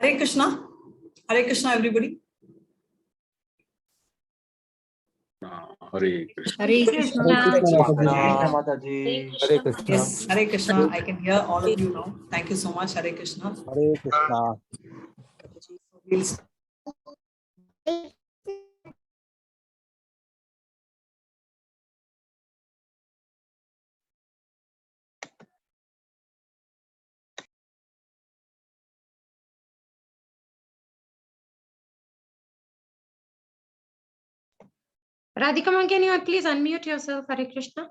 Hare Krishna. Hare Krishna, everybody. Hare Krishna. Hare Krishna. Hare Krishna. Yes, Hare Krishna. I can hear all of you now. Thank you so much, Hare Krishna. Hare Krishna. We'll start. Radhika ma'am, can you please unmute yourself? Hare Krishna.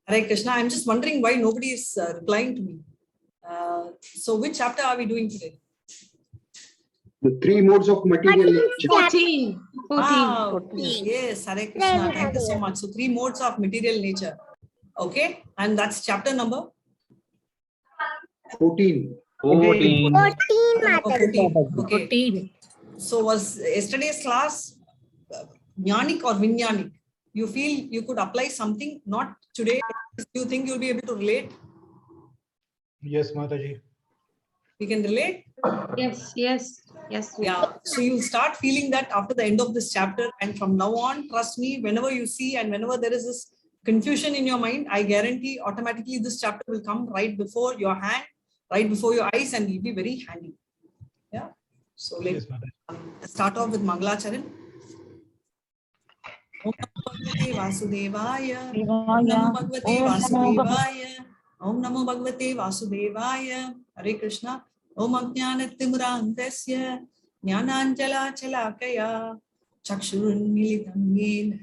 Hare Krishna. I'm just wondering why nobody is replying to me. So which chapter are we doing today? The three modes of material nature. 14. 14. Ah, yes, Hare Krishna. Thank you so much. So three modes of material nature. Okay, and that's chapter number 14. 14. 14. Okay. 14. So was yesterday's class jnanic or vinyanic? You feel you could apply something, not today. Do you think you'll be able to relate? Yes, Mataji. We can relate? Yes, yes, yes. Yeah. So you'll start feeling that after the end of this chapter, and from now on, trust me, whenever you see and whenever there is this confusion in your mind, I guarantee automatically this chapter will come right before your hand, right before your eyes, and will be very handy. Yeah. So let's start off with Mangalacharan. Om Namo Bhagavate Vasudevaya. Om Namo Bhagavate Vasudevaya. Om Namo Bhagavate Vasudevaya. Hare Krishna. Om Ajnanatimurandasya Jnananjala Chalakaya Chakshurunmilitam Yena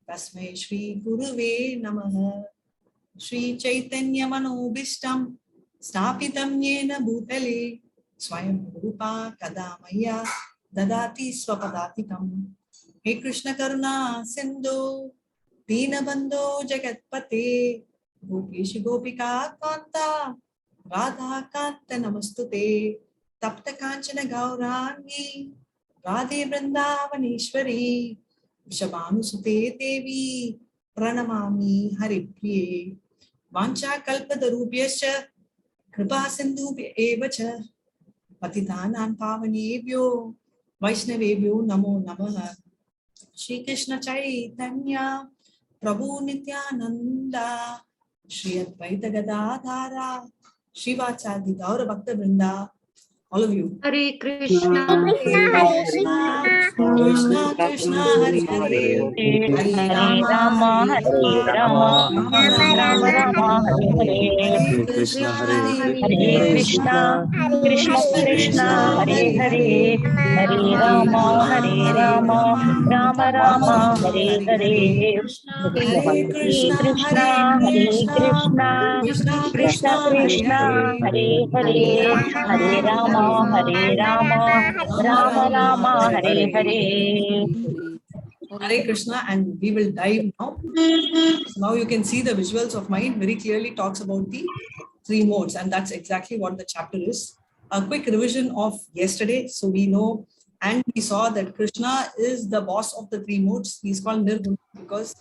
Tasmai Shri Gurave Namaha. Shri Chaitanya Manobishtam Stapitam Yena Bhutale Swayam Rupa Kadamaya Dadati Swapadatikam. He Krishna Karuna Sindhu Dinabandho Jagatpate Gopish Gopika Kanta Radha Kanta Namastute Tapta Kanchana Gaurangi Radhe Vrindavaneshwari Vishabhanusute Devi Pranamami Haripriye Vancha Kalpatarubhyascha Kripa Sindhubhya evacha Patithanan Pavanebhyo Vaishnavebhyo Namo Namaha. Shri Krishna Chaitanya Prabhu Nityananda Shri Advaita Gadadhara Shivachadi Gaura Bhakta Vrinda. All of you. Hare Krishna. Hare Krishna. Krishna Krishna Hare Hare. Hare Rama Hare Rama. Rama Rama Hare Hare. Krishna Hare Krishna, Krishna Krishna, Hare Hare, Hare Rama, Hare Rama, Rama Rama, Hare Hare. Hare Krishna Krishna, Hare Krishna, Krishna Krishna Krishna Hare Krishna, Hare. Hare Hare, Hare Rama, Hare Rama, Rama Rama, Hare Hare. Hare Krishna, and we will dive now. Now you can see the visuals of mine very clearly talks about the three modes, and that's exactly what the chapter is. A quick revision of yesterday. So we know and we saw that Krishna is the boss of the three modes. He's called Nirguna because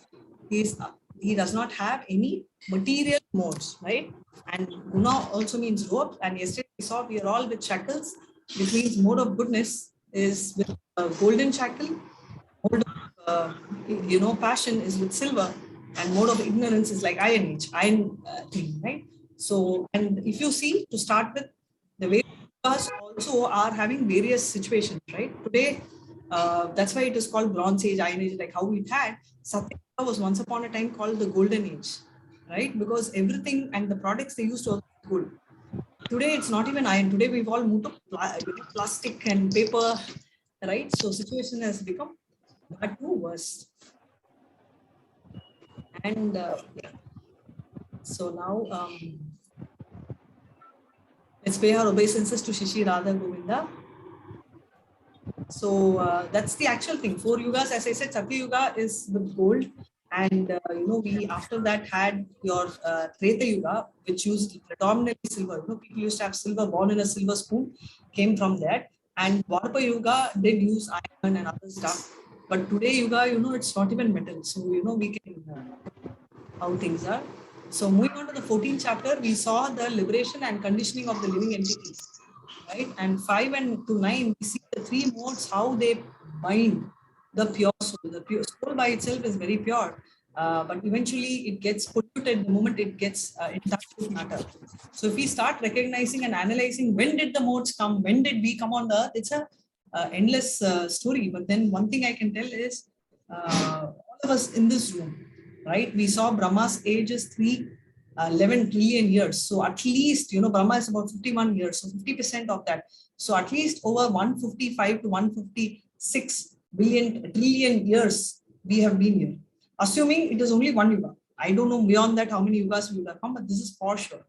he does not have any material modes, right? And Guna also means rope. And yesterday we saw we are all with shackles, which means mode of goodness is with a golden shackle. Mode of, passion is with silver, and mode of ignorance is like iron thing, right? So, and if you see, to start with, the way us also are having various situations, right? Today, that's why it is called Bronze Age, Iron Age, like how it had. Satya was once upon a time called the Golden Age, right? Because everything and the products they used to also gold. Today, it's not even iron. Today, we've all moved to plastic and paper, right? So, situation has become that too worse. And yeah. So now let's pay our obeisances to Shishi Radha Govinda. So that's the actual thing. 4 yugas, as I said, Satya Yuga is with gold, and we after that had your Treta Yuga, which used predominantly silver. People used to have silver born in a silver spoon, came from that, and Dwapara Yuga did use iron and other stuff. But today Yuga, it's not even metal. So we can how things are. So moving on to the 14th chapter, we saw the liberation and conditioning of the living entities, right? And 5 and to 9, we see the three modes, how they bind the pure soul. The pure soul by itself is very pure, but eventually it gets polluted the moment it gets in touch with matter. So if we start recognizing and analyzing, when did the modes come? When did we come on the earth? It's a endless story. But then one thing I can tell is all of us in this room, right? We saw Brahma's age is 11 trillion years. So at least, Brahma is about 51 years. So 50% of that. So at least over 155 to 156 trillion years we have been here. Assuming it is only one yuga. I don't know beyond that how many yugas we would have come, but this is for sure.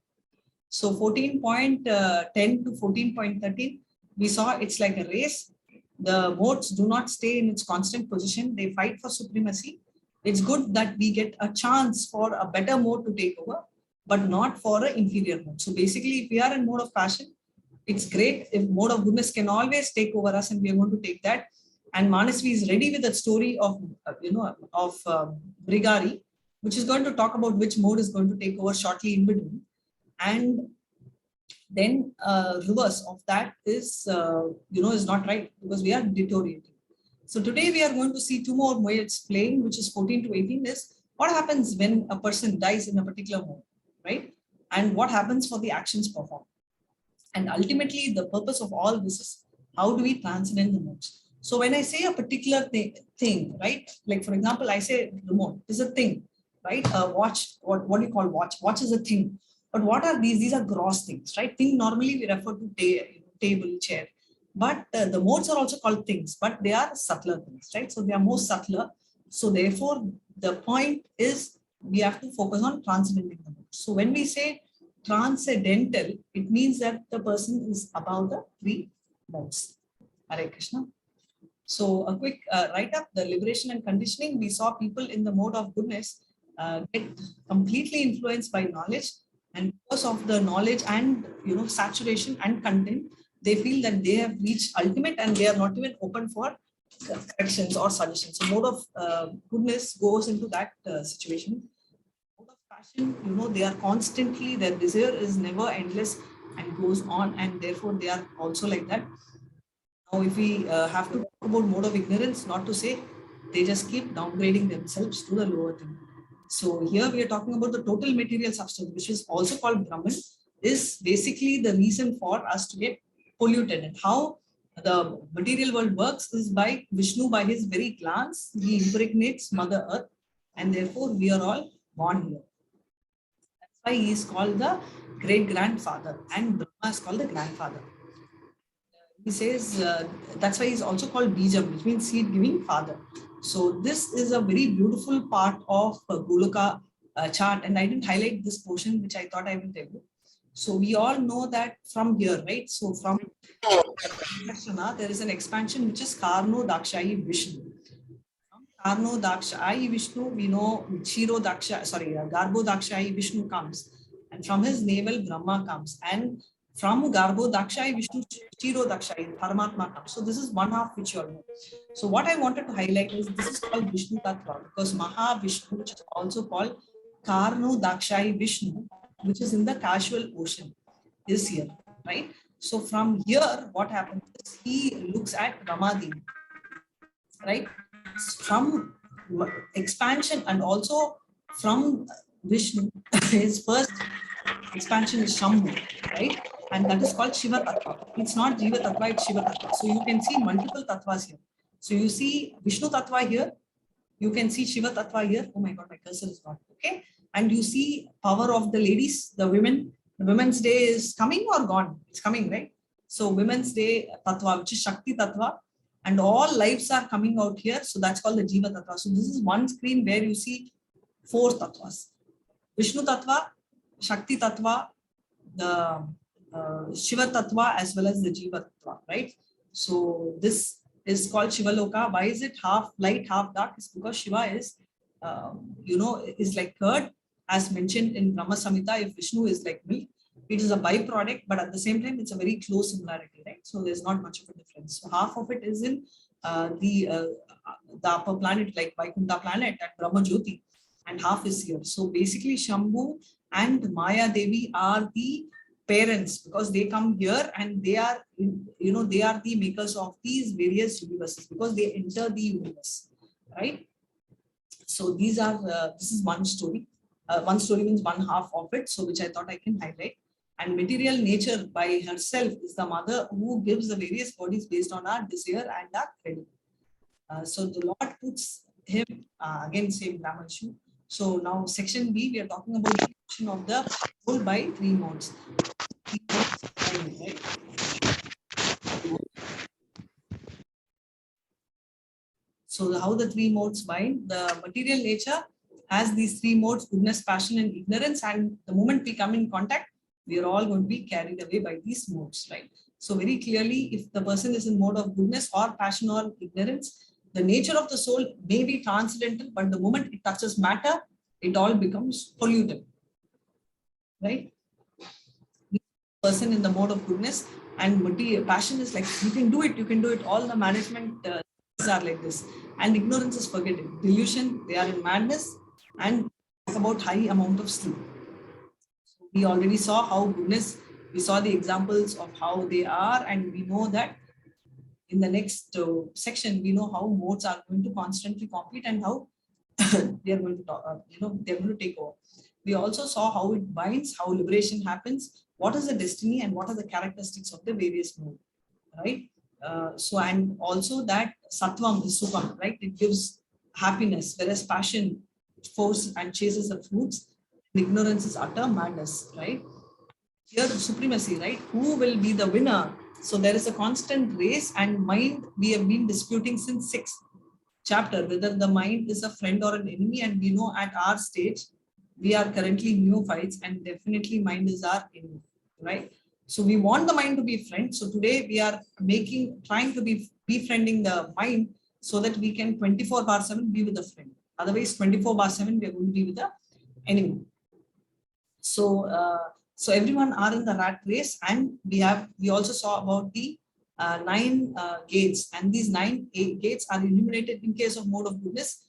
So 14.10 to 14.13, we saw it's like a race. The modes do not stay in its constant position. They fight for supremacy. It's good that we get a chance for a better mode to take over, but not for an inferior mode. So basically, if we are in mode of passion, it's great if mode of goodness can always take over us, and we are going to take that. And Manasvi is ready with that story of, Brigari, which is going to talk about which mode is going to take over shortly in between. And then reverse of that is, is not right, because we are deteriorating. So today we are going to see two more modes playing, which is 14 to 18 is what happens when a person dies in a particular mode, right? And what happens for the actions performed. And ultimately, the purpose of all this is how do we transcend the modes? So when I say a particular thing, right? Like for example, I say remote is a thing, right? Watch, what do you call watch? Watch is a thing. But what are these? These are gross things, right? Thing normally we refer to table, chair. But the modes are also called things, but they are subtler things, right? So they are more subtler. So therefore, the point is we have to focus on transcendenting the modes. So when we say transcendental, it means that the person is above the three modes. Hare Krishna. So a quick write-up, the liberation and conditioning, we saw people in the mode of goodness get completely influenced by knowledge, and because of the knowledge and saturation and content, they feel that they have reached ultimate and they are not even open for corrections or suggestions. So mode of goodness goes into that situation. Mode of passion, they are constantly, their desire is never endless and goes on, and therefore they are also like that. Now, if we have to talk about mode of ignorance, not to say they just keep downgrading themselves to the lower thing. So here we are talking about the total material substance, which is also called Brahman, is basically the reason for us to get polluted. And how the material world works is by Vishnu, by his very glance, he impregnates Mother Earth, and therefore we are all born here. That's why he is called the great grandfather, and Brahma is called the grandfather. He says that's why he's also called Bijam, which means seed giving father. So this is a very beautiful part of Goloka chart, and I didn't highlight this portion, which I thought I will tell you. So we all know that from here, right? So from there is an expansion which is Karno Dakshayi Vishnu. From Karno Dakshayi Vishnu, we know Garbo Dakshayi Vishnu comes, and from his navel Brahma comes, and from Garbo Dakshayi Vishnu, Shiro Dakshayi, Paramatma comes. So this is one half which you all know. So what I wanted to highlight is this is called Vishnu Tattva, because Maha Vishnu, which is also called Karno Dakshayi Vishnu, which is in the casual ocean, is here, right? So from here, what happens is he looks at Ramadevi, right? From expansion, and also from Vishnu, his first expansion is Shambhu, right? And that is called Shiva Tattva. It's not Jiva Tattva, it's Shiva Tattva. So you can see multiple Tattvas here. So you see Vishnu Tattva here, you can see Shiva Tattva here. Oh my God, my cursor is gone. Okay. And you see power of the ladies, the women. The Women's Day is coming or gone? It's coming, right? So Women's Day Tattva, which is Shakti Tattva, and all lives are coming out here. So that's called the Jiva Tattva. So this is one screen where you see 4 Tattvas: Vishnu Tattva, Shakti Tattva, the Shiva Tattva, as well as the Jiva Tattva, right? So this is called Shiva Loka. Why is it half light, half dark? It's because Shiva is, is like curd, as mentioned in Brahma Samhita. If Vishnu is like milk, it is a byproduct, but at the same time, it's a very close similarity, right? So there's not much of a difference. So half of it is in the upper planet, like Vaikuntha planet and Brahma Jyoti, and half is here. So basically Shambhu and Maya Devi are the parents, because they come here and they are, they are the makers of these various universes, because they enter the universe, right? So these are, this is one story. One story means one half of it, so which I thought I can highlight. And material nature by herself is the mother who gives the various bodies based on our desire and our credit. So the Lord puts him, again same grammar issue. So now section B, we are talking about the function of the soul by three modes. Right? So how the three modes bind? The material nature has these three modes: goodness, passion, and ignorance. And the moment we come in contact, we are all going to be carried away by these modes, right? So very clearly, if the person is in mode of goodness or passion or ignorance, the nature of the soul may be transcendental, but the moment it touches matter, it all becomes polluted, right? Person in the mode of goodness and material passion is like, you can do it. All the management are like this. And ignorance is forgetting. Delusion, they are in madness and about high amount of sleep. We already saw how goodness, we saw the examples of how they are, and we know that in the next section, we know how modes are going to constantly compete and how they are going to, they're going to take over. We also saw how it binds, how liberation happens, what is the destiny, and what are the characteristics of the various modes, right? So, and also that sattvam is sukham, right? It gives happiness, whereas passion forces and chases the fruits. Ignorance is utter madness, right? Here, supremacy, right? Who will be the winner? So there is a constant race, and mind we have been disputing since 6th chapter whether the mind is a friend or an enemy, and we know at our stage we are currently neophytes, and definitely mind is our enemy, right? So we want the mind to be friend. So today we are trying to be befriending the mind so that we can 24/7 be with the friend. Otherwise 24/7 we are going to be with the enemy. So so everyone are in the rat race, and we also saw about the 9 gates, and these 9 gates are illuminated in case of mode of goodness.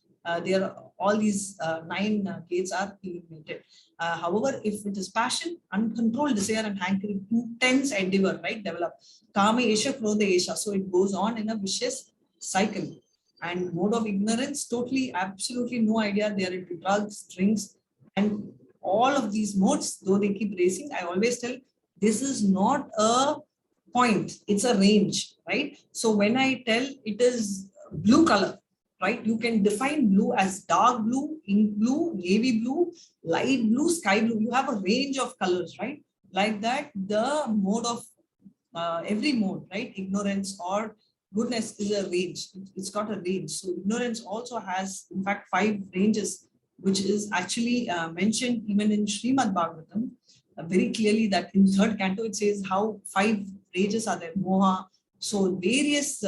All these 9 gates are illuminated. However, if it is passion, uncontrolled desire and hankering, intense endeavor, right, develop kama esha krodha esha, so it goes on in a vicious cycle. And mode of ignorance, totally absolutely no idea, they are into drugs, drinks, and all of these modes, though they keep racing, I always tell this is not a point, it's a range, right? So when I tell it is blue color, right, you can define blue as dark blue, ink blue, navy blue, light blue, sky blue. You have a range of colors, right? Like that, the mode of every mode, right? Ignorance or goodness is a range. It's got a range. So ignorance also has, in fact, 5 ranges, which is actually mentioned even in Srimad Bhagavatam very clearly, that in 3rd canto it says how 5 ranges are there, moha. So various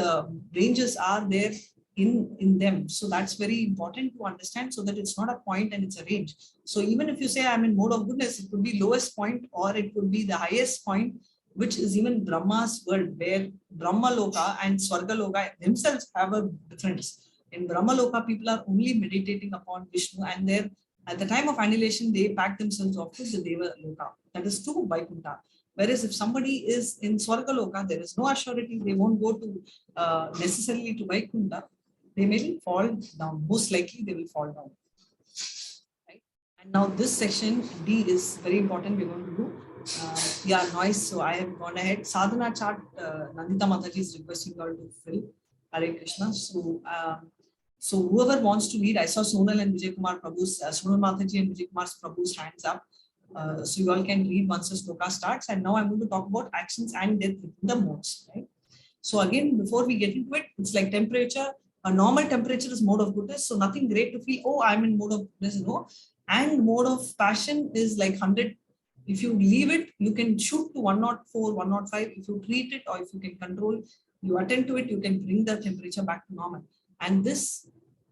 ranges are there in them. So that's very important to understand, so that it's not a point and it's a range. So even if you say I'm in mode of goodness, it could be lowest point or it could be the highest point, which is even Brahma's world, where Brahma Loka and Swarga Loka themselves have a difference. In Brahma Loka, people are only meditating upon Vishnu, and they're at the time of annihilation, they pack themselves off to the Deva Loka, that is to Vaikuntha. Whereas if somebody is in Swarga Loka, there is no assurity they won't go to necessarily to Vaikuntha. They may fall down. Most likely they will fall down. Right? And now this section D is very important. We're going to do noise. So I have gone ahead. Sadhana chart, Nandita Mataji is requesting you all to fill. Hare Krishna. So whoever wants to read, I saw Sonal and Vijay Kumar Prabhu's, Sonal Mataji and Vijay Kumar Prabhu's hands up. So you all can read once the sloka starts. And now I'm going to talk about actions and death within the modes. Right? So again, before we get into it, it's like temperature. A normal temperature is mode of goodness. So nothing great to feel, oh, I'm in mode of goodness, no. And mode of passion is like 100. If you leave it, you can shoot to 104, 105. If you treat it, or if you can control, you attend to it, you can bring the temperature back to normal. And this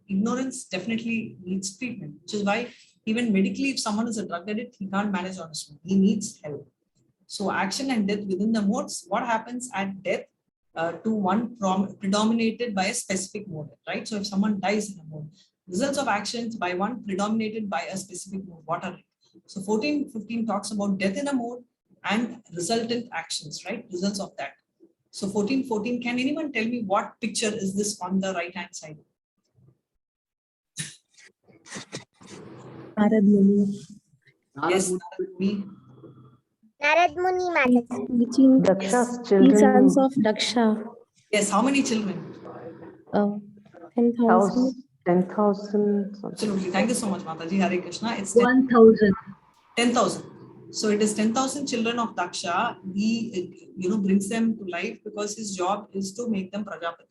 ignorance definitely needs treatment, which is why even medically, if someone is a drug addict, he can't manage on his own. He needs help. So action and death within the modes, what happens at death to one predominated by a specific mode, right? So if someone dies in a mode, Results of actions by one predominated by a specific mode. What are it? So 14-15 talks about death in a mode and resultant actions, right? Results of that. So 14-14, can anyone tell me what picture is this on the right hand side? Yes, me. Narad Muni Mataji. Teaching Daksha's the sons of Daksha. Yes, how many children? 10,000. 10,000. Absolutely. Thank you so much, Mataji. Hare Krishna. It's 1,000. 10,000. So it is 10,000 children of Daksha. He, brings them to life because his job is to make them Prajapati.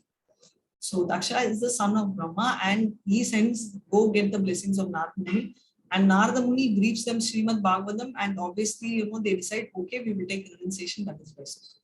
So Daksha is the son of Brahma, and he sends, go get the blessings of Narada Muni. And Narada Muni briefs them Srimad Bhagavatam, and obviously, they decide, okay, we will take renunciation, that is best.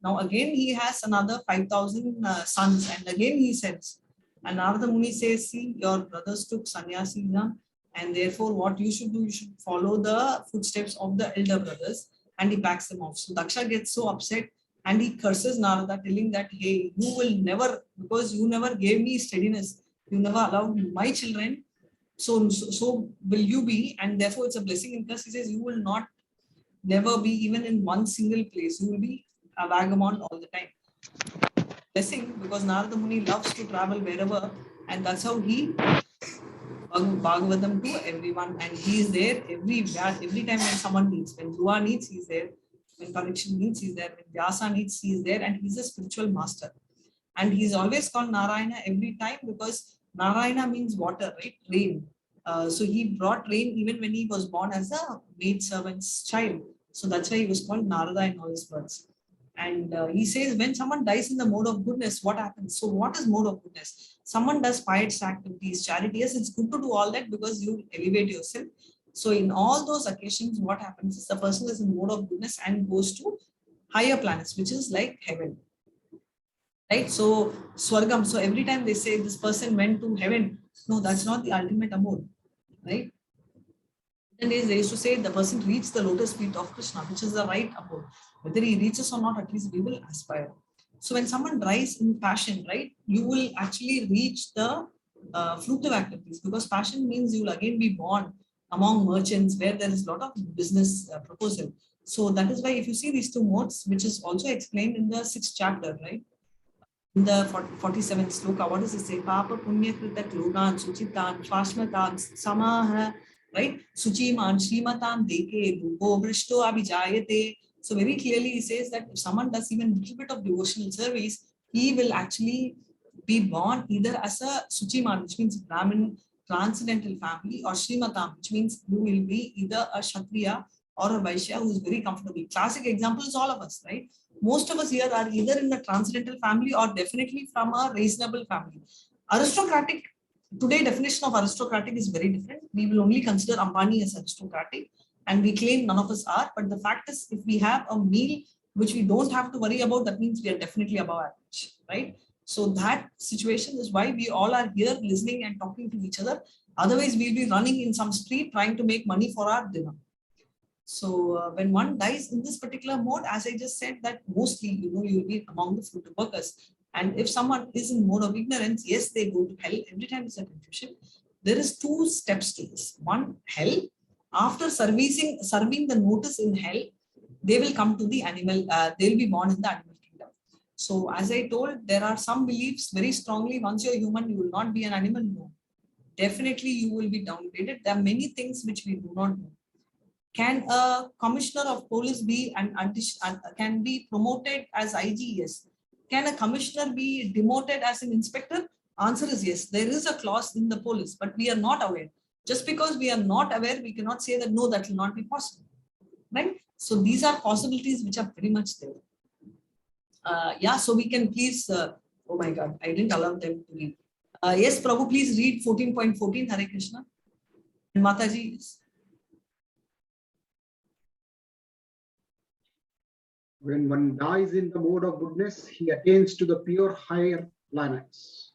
Now again, he has another 5,000 sons, and again he sends. And Narada Muni says, see, your brothers took sannyasism, and therefore what you should do, you should follow the footsteps of the elder brothers, and he backs them off. So Daksha gets so upset, and he curses Narada, telling that, hey, you will never, because you never gave me steadiness, you never allowed my children, so will you be, and therefore it's a blessing in curse. He says, you will not never be even in one single place, you will be a vagabond all the time. Blessing, because Narada Muni loves to travel wherever, and that's how he Bhagavatam to everyone, and he is there every time when someone needs. When Dhruva needs, he is there. When Parikshit needs, he is there. When Vyasa needs, he is there, and he's a spiritual master. And he's always called Narayana every time because Narayana means water, right? Rain. So he brought rain even when he was born as a maid servant's child. So that's why he was called Narada in all his words. And he says, when someone dies in the mode of goodness, what happens? So what is mode of goodness? Someone does pious activities, charity. Yes, it's good to do all that because you elevate yourself. So in all those occasions, what happens is the person is in mode of goodness and goes to higher planets, which is like heaven. Right? So Swargam. So every time they say this person went to heaven, no, that's not the ultimate abode. Right? Then they used to say the person reached the lotus feet of Krishna, which is the right abode. Whether he reaches or not, at least we will aspire. So when someone dies in passion, right, you will actually reach the fruitive activities, because passion means you will again be born among merchants where there is a lot of business proposal. So that is why if you see these two modes, which is also explained in the 6th chapter, right? In the 47th sloka, what does it say? Papa punya krita klogan suchitan shvashmatan samaha, right? Suchiman shrimatam deke bhugo vrishto abhijayate. So very clearly he says that if someone does even a little bit of devotional service, he will actually be born either as a Suchiman, which means Brahmin transcendental family, or Shrimatam, which means you will be either a Kshatriya or a Vaishya who is very comfortable. Classic example is all of us, right? Most of us here are either in the transcendental family or definitely from a reasonable family. Aristocratic, today definition of aristocratic is very different. We will only consider Ambani as aristocratic, and we claim none of us are. But the fact is, if we have a meal which we don't have to worry about, that means we are definitely above average, right? So that situation is why we all are here listening and talking to each other. Otherwise, we'll be running in some street trying to make money for our dinner. So when one dies in this particular mode, as I just said, that mostly, you will be among the fruitive workers. And if someone is in mode of ignorance, yes, they go to hell. Every time it's a confusion. There is 2 steps to this. One, hell. After serving the notice in hell, they will come to the animal, they'll be born in the animal kingdom. So as I told, there are some beliefs very strongly, once you're human, you will not be an animal. No. Definitely you will be downgraded. There are many things which we do not know. Can a commissioner of police be can be promoted as IG? Yes. Can a commissioner be demoted as an inspector? Answer is yes. There is a clause in the police, but we are not aware. Just because we are not aware, we cannot say that no, that will not be possible. Right? So these are possibilities which are very much there. Yeah, so we can please, oh my God, I didn't allow them to read. Yes, Prabhu, please read 14.14, Hare Krishna. And Mataji, yes. When one dies in the mode of goodness, he attains to the pure higher planets.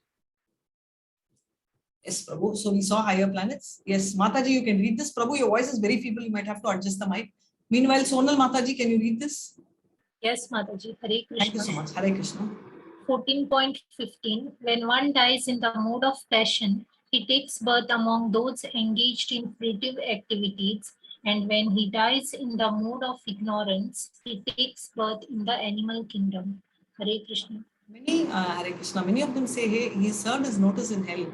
Yes, Prabhu. So we saw higher planets. Yes, Mataji, you can read this. Prabhu, your voice is very feeble. You might have to adjust the mic. Meanwhile, Sonal Mataji, can you read this? Yes, Mataji. Hare Krishna. Thank you so much. Hare Krishna. 14.15. When one dies in the mode of passion, He takes birth among those engaged in fruitive activities, and when he dies in the mode of ignorance, he takes birth in the animal kingdom. Hare Krishna. Hare Krishna, many of them say, hey, he served his notice in hell.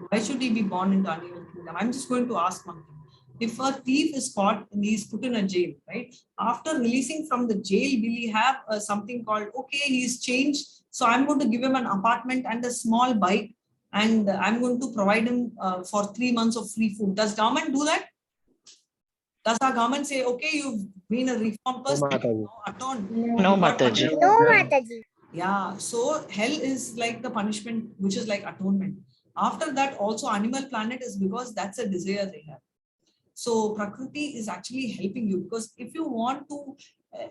Why should he be born into animal kingdom? I'm just going to ask one thing. If a thief is caught and he's put in a jail, right? After releasing from the jail, will he have something called, okay, he's changed, so I'm going to give him an apartment and a small bike, and I'm going to provide him for 3 months of free food. Does government do that? Does our government say, okay, you've been a reformed person, now atone? No, Mataji. No, Mataji. Yeah, so hell is like the punishment, which is like atonement. After that, also Animal Planet is because that's a desire they have. So Prakriti is actually helping you, because if you want to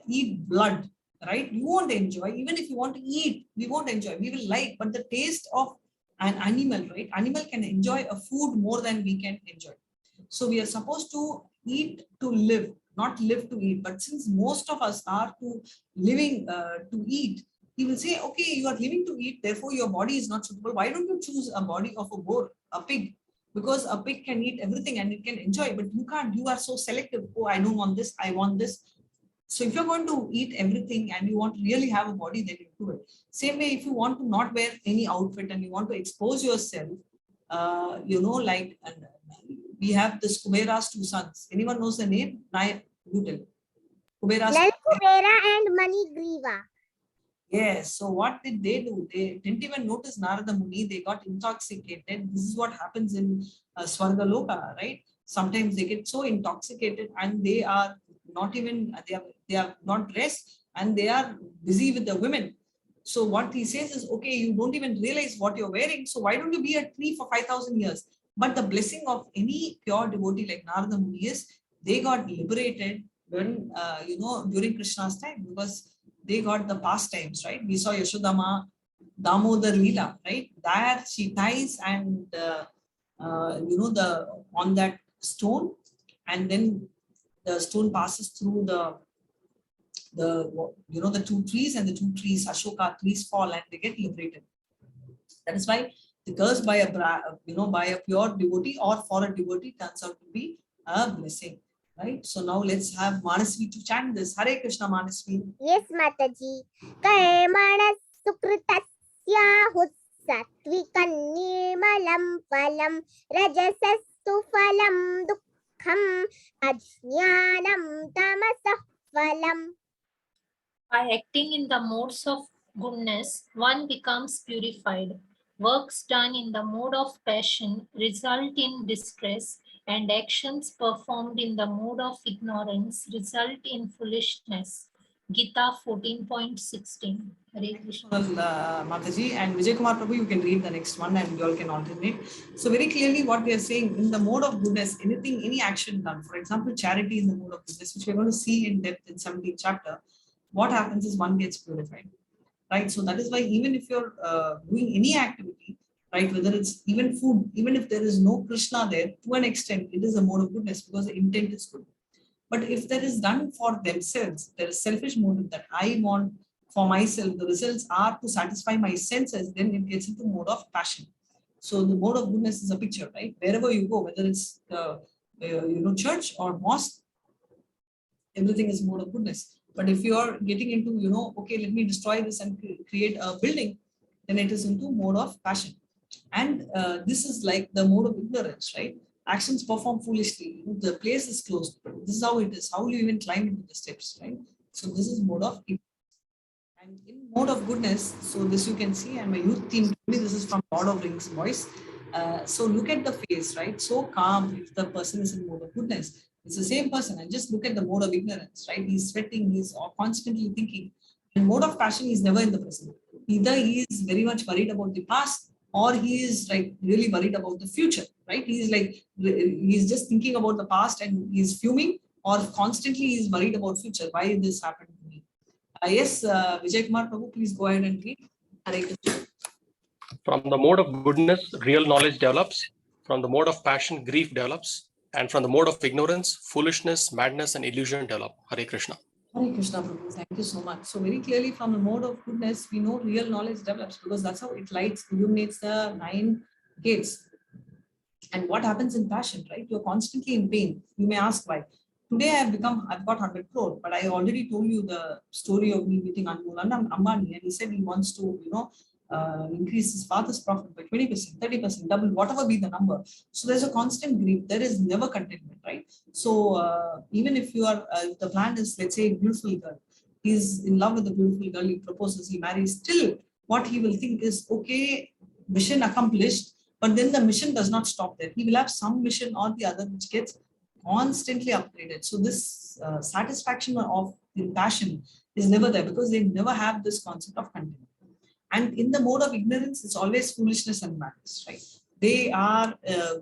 eat blood, right, you won't enjoy. Even if you want to eat, we won't enjoy. We will like, but the taste of an animal, right? Animal can enjoy a food more than we can enjoy. So we are supposed to eat to live, not live to eat. But since most of us are living to eat, he will say, okay, you are living to eat, therefore your body is not suitable. Why don't you choose a body of a boar, a pig? Because a pig can eat everything and it can enjoy, but you can't. You are so selective. Oh, I don't want this, I want this. So if you're going to eat everything and you want to really have a body, then you do it. Same way, if you want to not wear any outfit and you want to expose yourself, like we have this Kubera's 2 sons. Anyone knows the name? You tell. Kubera's Lal Kubera and Manigriva. Yes. So what did they do? They didn't even notice Narada Muni. They got intoxicated. This is what happens in Swargaloka, right? Sometimes they get so intoxicated and they are not even, they are not dressed and they are busy with the women. So what he says is, okay, you don't even realize what you're wearing. So why don't you be a tree for 5,000 years? But the blessing of any pure devotee like Narada Muni is they got liberated when, during Krishna's time, because they got the pastimes, right? We saw Yashodama, Damodar Leela, right? There she ties and, on that stone, and then the stone passes through the 2 trees, and the 2 trees, Ashoka trees, fall and they get liberated. That is why the curse by a pure devotee or for a devotee turns out to be a blessing. Right? So now let's have Manasvi to chant this. Hare Krishna, Manasvi. Yes, Mataji. Karmana sukritasya sattvikam nirmalam phalam rajasastu phalam dukkham ajnanam tamasah phalam. By acting in the modes of goodness, one becomes purified. Works done in the mode of passion result in distress, and actions performed in the mode of ignorance result in foolishness. Gita 14.16. Hare Krishna. Mataji and Vijay Kumar Prabhu, you can read the next one and you all can alternate. So very clearly what we are saying, in the mode of goodness, any action done, for example, charity is the mode of goodness, which we're going to see in depth in 17th chapter. What happens is one gets purified, right? So that is why even if you're doing any activity, right, whether it's even food, even if there is no Krishna there, to an extent, it is a mode of goodness because the intent is good. But if that is done for themselves, there is selfish motive that I want for myself, the results are to satisfy my senses, then it gets into mode of passion. So the mode of goodness is a picture, right? Wherever you go, whether it's church or mosque, everything is mode of goodness. But if you are getting into, okay, let me destroy this and create a building, then it is into mode of passion. And this is like the mode of ignorance, right? Actions performed foolishly. The place is closed. This is how it is. How will you even climb into the steps, right? So this is mode of ignorance. And in mode of goodness, so this you can see, and my youth team, this is from Lord of Rings voice. So look at the face, right? So calm if the person is in mode of goodness. It's the same person, and just look at the mode of ignorance, right? He's sweating, he's constantly thinking. And mode of passion is never in the present. Either he is very much worried about the past, or he is like really worried about the future, right? He's just thinking about the past and he's fuming, or constantly he's worried about future. Why this happened to me? Yes, Vijay Kumar Prabhu, please go ahead and read. Hare Krishna. From the mode of goodness, real knowledge develops. From the mode of passion, grief develops. And from the mode of ignorance, foolishness, madness, and illusion develop. Hare Krishna. Hare Krishna, Prabhu. Thank you so much. So very clearly from the mode of goodness, we know real knowledge develops because that's how it lights, illuminates the 9 gates. And what happens in passion, right? You're constantly in pain. You may ask why. Today I've got 100 crore, but I already told you the story of me meeting Anmol Ambani, and he said he wants to, increase his father's profit by 20%, 30%, double, whatever be the number. So there's a constant grief. There is never contentment, right? So even if you are, if the plan is, let's say, a beautiful girl, he's in love with the beautiful girl, he proposes, he marries, still what he will think is, okay, mission accomplished, but then the mission does not stop there. He will have some mission or the other which gets constantly upgraded. So this satisfaction of the passion is never there because they never have this concept of contentment. And in the mode of ignorance, it's always foolishness and madness, right? They are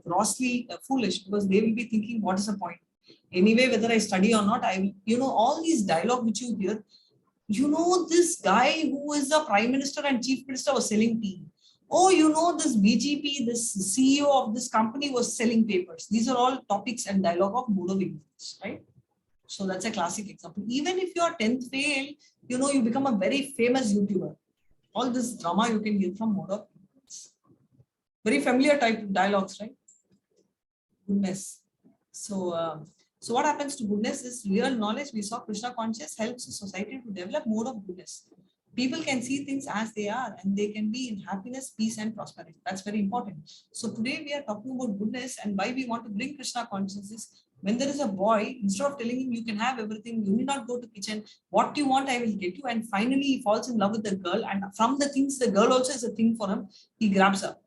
grossly foolish because they will be thinking, what is the point? Anyway, whether I study or not, I will, all these dialogue which you hear, this guy who is the prime minister and chief minister was selling tea. Oh, this BGP, this CEO of this company was selling papers. These are all topics and dialogue of mode of ignorance, right? So that's a classic example. Even if your 10th fail, you become a very famous YouTuber. All this drama you can get from mode of ignorance. Very familiar type of dialogues, right? Goodness. So what happens to goodness is real knowledge. We saw Krishna conscious helps the society to develop mode of goodness. People can see things as they are and they can be in happiness, peace and prosperity. That's very important. So today we are talking about goodness, and why we want to bring Krishna consciousness. When there is a boy, instead of telling him you can have everything, you need not go to kitchen, what you want I will get you, and finally he falls in love with the girl, and from the things, the girl also is a thing for him, he grabs her,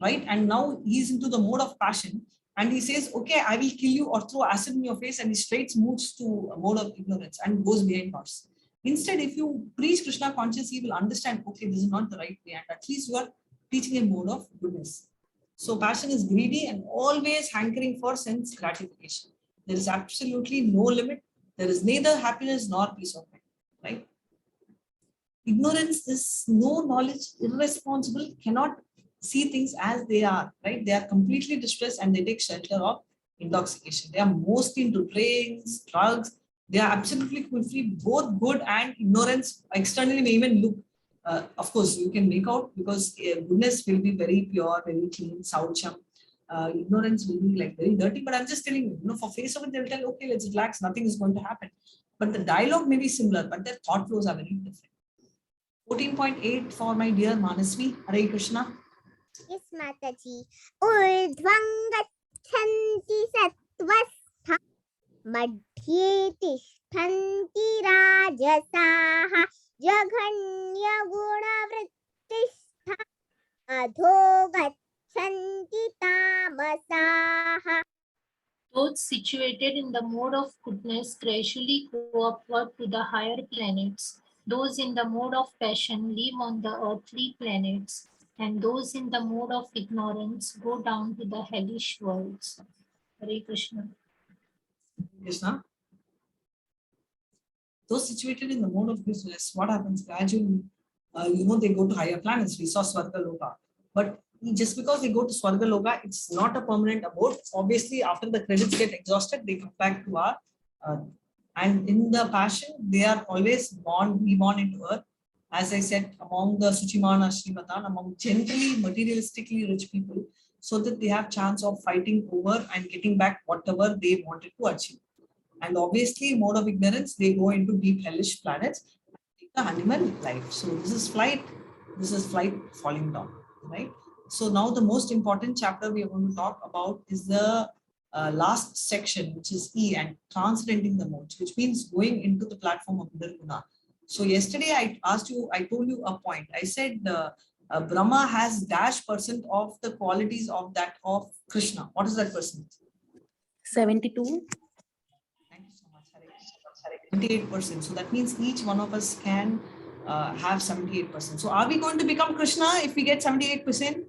right? And now he's into the mode of passion and he says, okay, I will kill you or throw acid in your face, and he straight moves to a mode of ignorance and goes behind bars. Instead, if you preach Krishna conscious, he will understand, okay, this is not the right way, and at least you are teaching a mode of goodness. So passion is greedy and always hankering for sense gratification. There is absolutely no limit. There is neither happiness nor peace of mind, right? Ignorance is no knowledge, irresponsible, cannot see things as they are, right? They are completely distressed and they take shelter of intoxication. They are mostly into drinks, drugs. They are absolutely free. Both good and ignorance externally may even look, of course, you can make out because goodness will be very pure, very clean, saucham. Ignorance will be like very dirty, but I'm just telling you, for face of it, they'll tell, okay, let's relax, nothing is going to happen. But the dialogue may be similar, but their thought flows are very different. 14.8 for my dear Manasvi. Hare Krishna. Yes, Mataji. Urdhvam gachanti sattvastha madhye tishtanti rajasaha jaghanya gunavrittistha adho gachanti tamasaha. Those situated in the mode of goodness gradually go upward to the higher planets. Those in the mode of passion live on the earthly planets, and those in the mode of ignorance go down to the hellish worlds. Hare Krishna. Krishna. Those situated in the mode of goodness, what happens gradually? They go to higher planets. We saw Swarga Loka. But just because they go to Swarga Loka, it's not a permanent abode. Obviously, after the credits get exhausted, they come back to our and in the passion, they are always reborn into earth. As I said, among the Suchimana Srimatan, among generally materialistically rich people, so that they have chance of fighting over and getting back whatever they wanted to achieve. And obviously, mode of ignorance, they go into deep hellish planets, take the honeymoon life. So this is flight falling down, right? So now the most important chapter we are going to talk about is the last section, which is E, and transcendenting the modes, which means going into the platform of Nirguna. So yesterday I told you a point. I said Brahma has -% of the qualities of that of Krishna. What is that percent? 72. Thank you so much, Hare. 78%. So that means each one of us can have 78%. So are we going to become Krishna if we get 78%?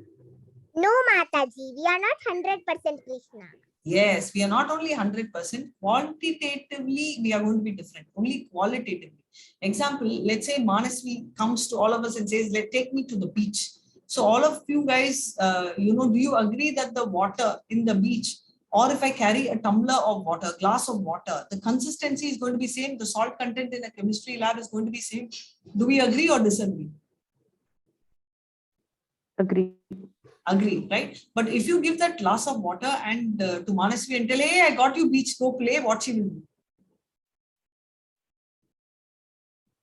No, Mataji, we are not 100% Krishna. Yes, we are not only 100%, quantitatively we are going to be different, only qualitatively. Example, let's say Manasvi comes to all of us and says, take me to the beach. So all of you guys, do you agree that the water in the beach, or if I carry a tumbler of water, glass of water, the consistency is going to be same, the salt content in a chemistry lab is going to be same. Do we agree or disagree? Agree. Agree, right? But if you give that glass of water and to Manasvi and tell, hey, I got you beach, go play, what she will do?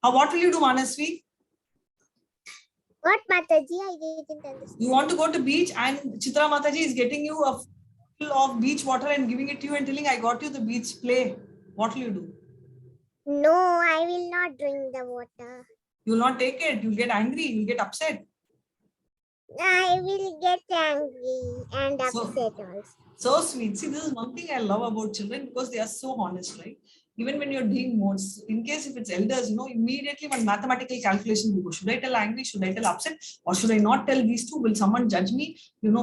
What will you do, Manasvi? What, Mataji? I didn't understand. You want to go to beach and Chitra Mataji is getting you a full of beach water and giving it to you and telling, I got you the beach, play. What will you do? No, I will not drink the water. You will not take it. You'll get angry. You'll get upset. I will get angry and So- upset also. So sweet. See, this is one thing I love about children because they are so honest, right? Even when you're doing modes, in case if it's elders, immediately one mathematical calculation will go. Should I tell angry? Should I tell upset? Or should I not tell these two? Will someone judge me?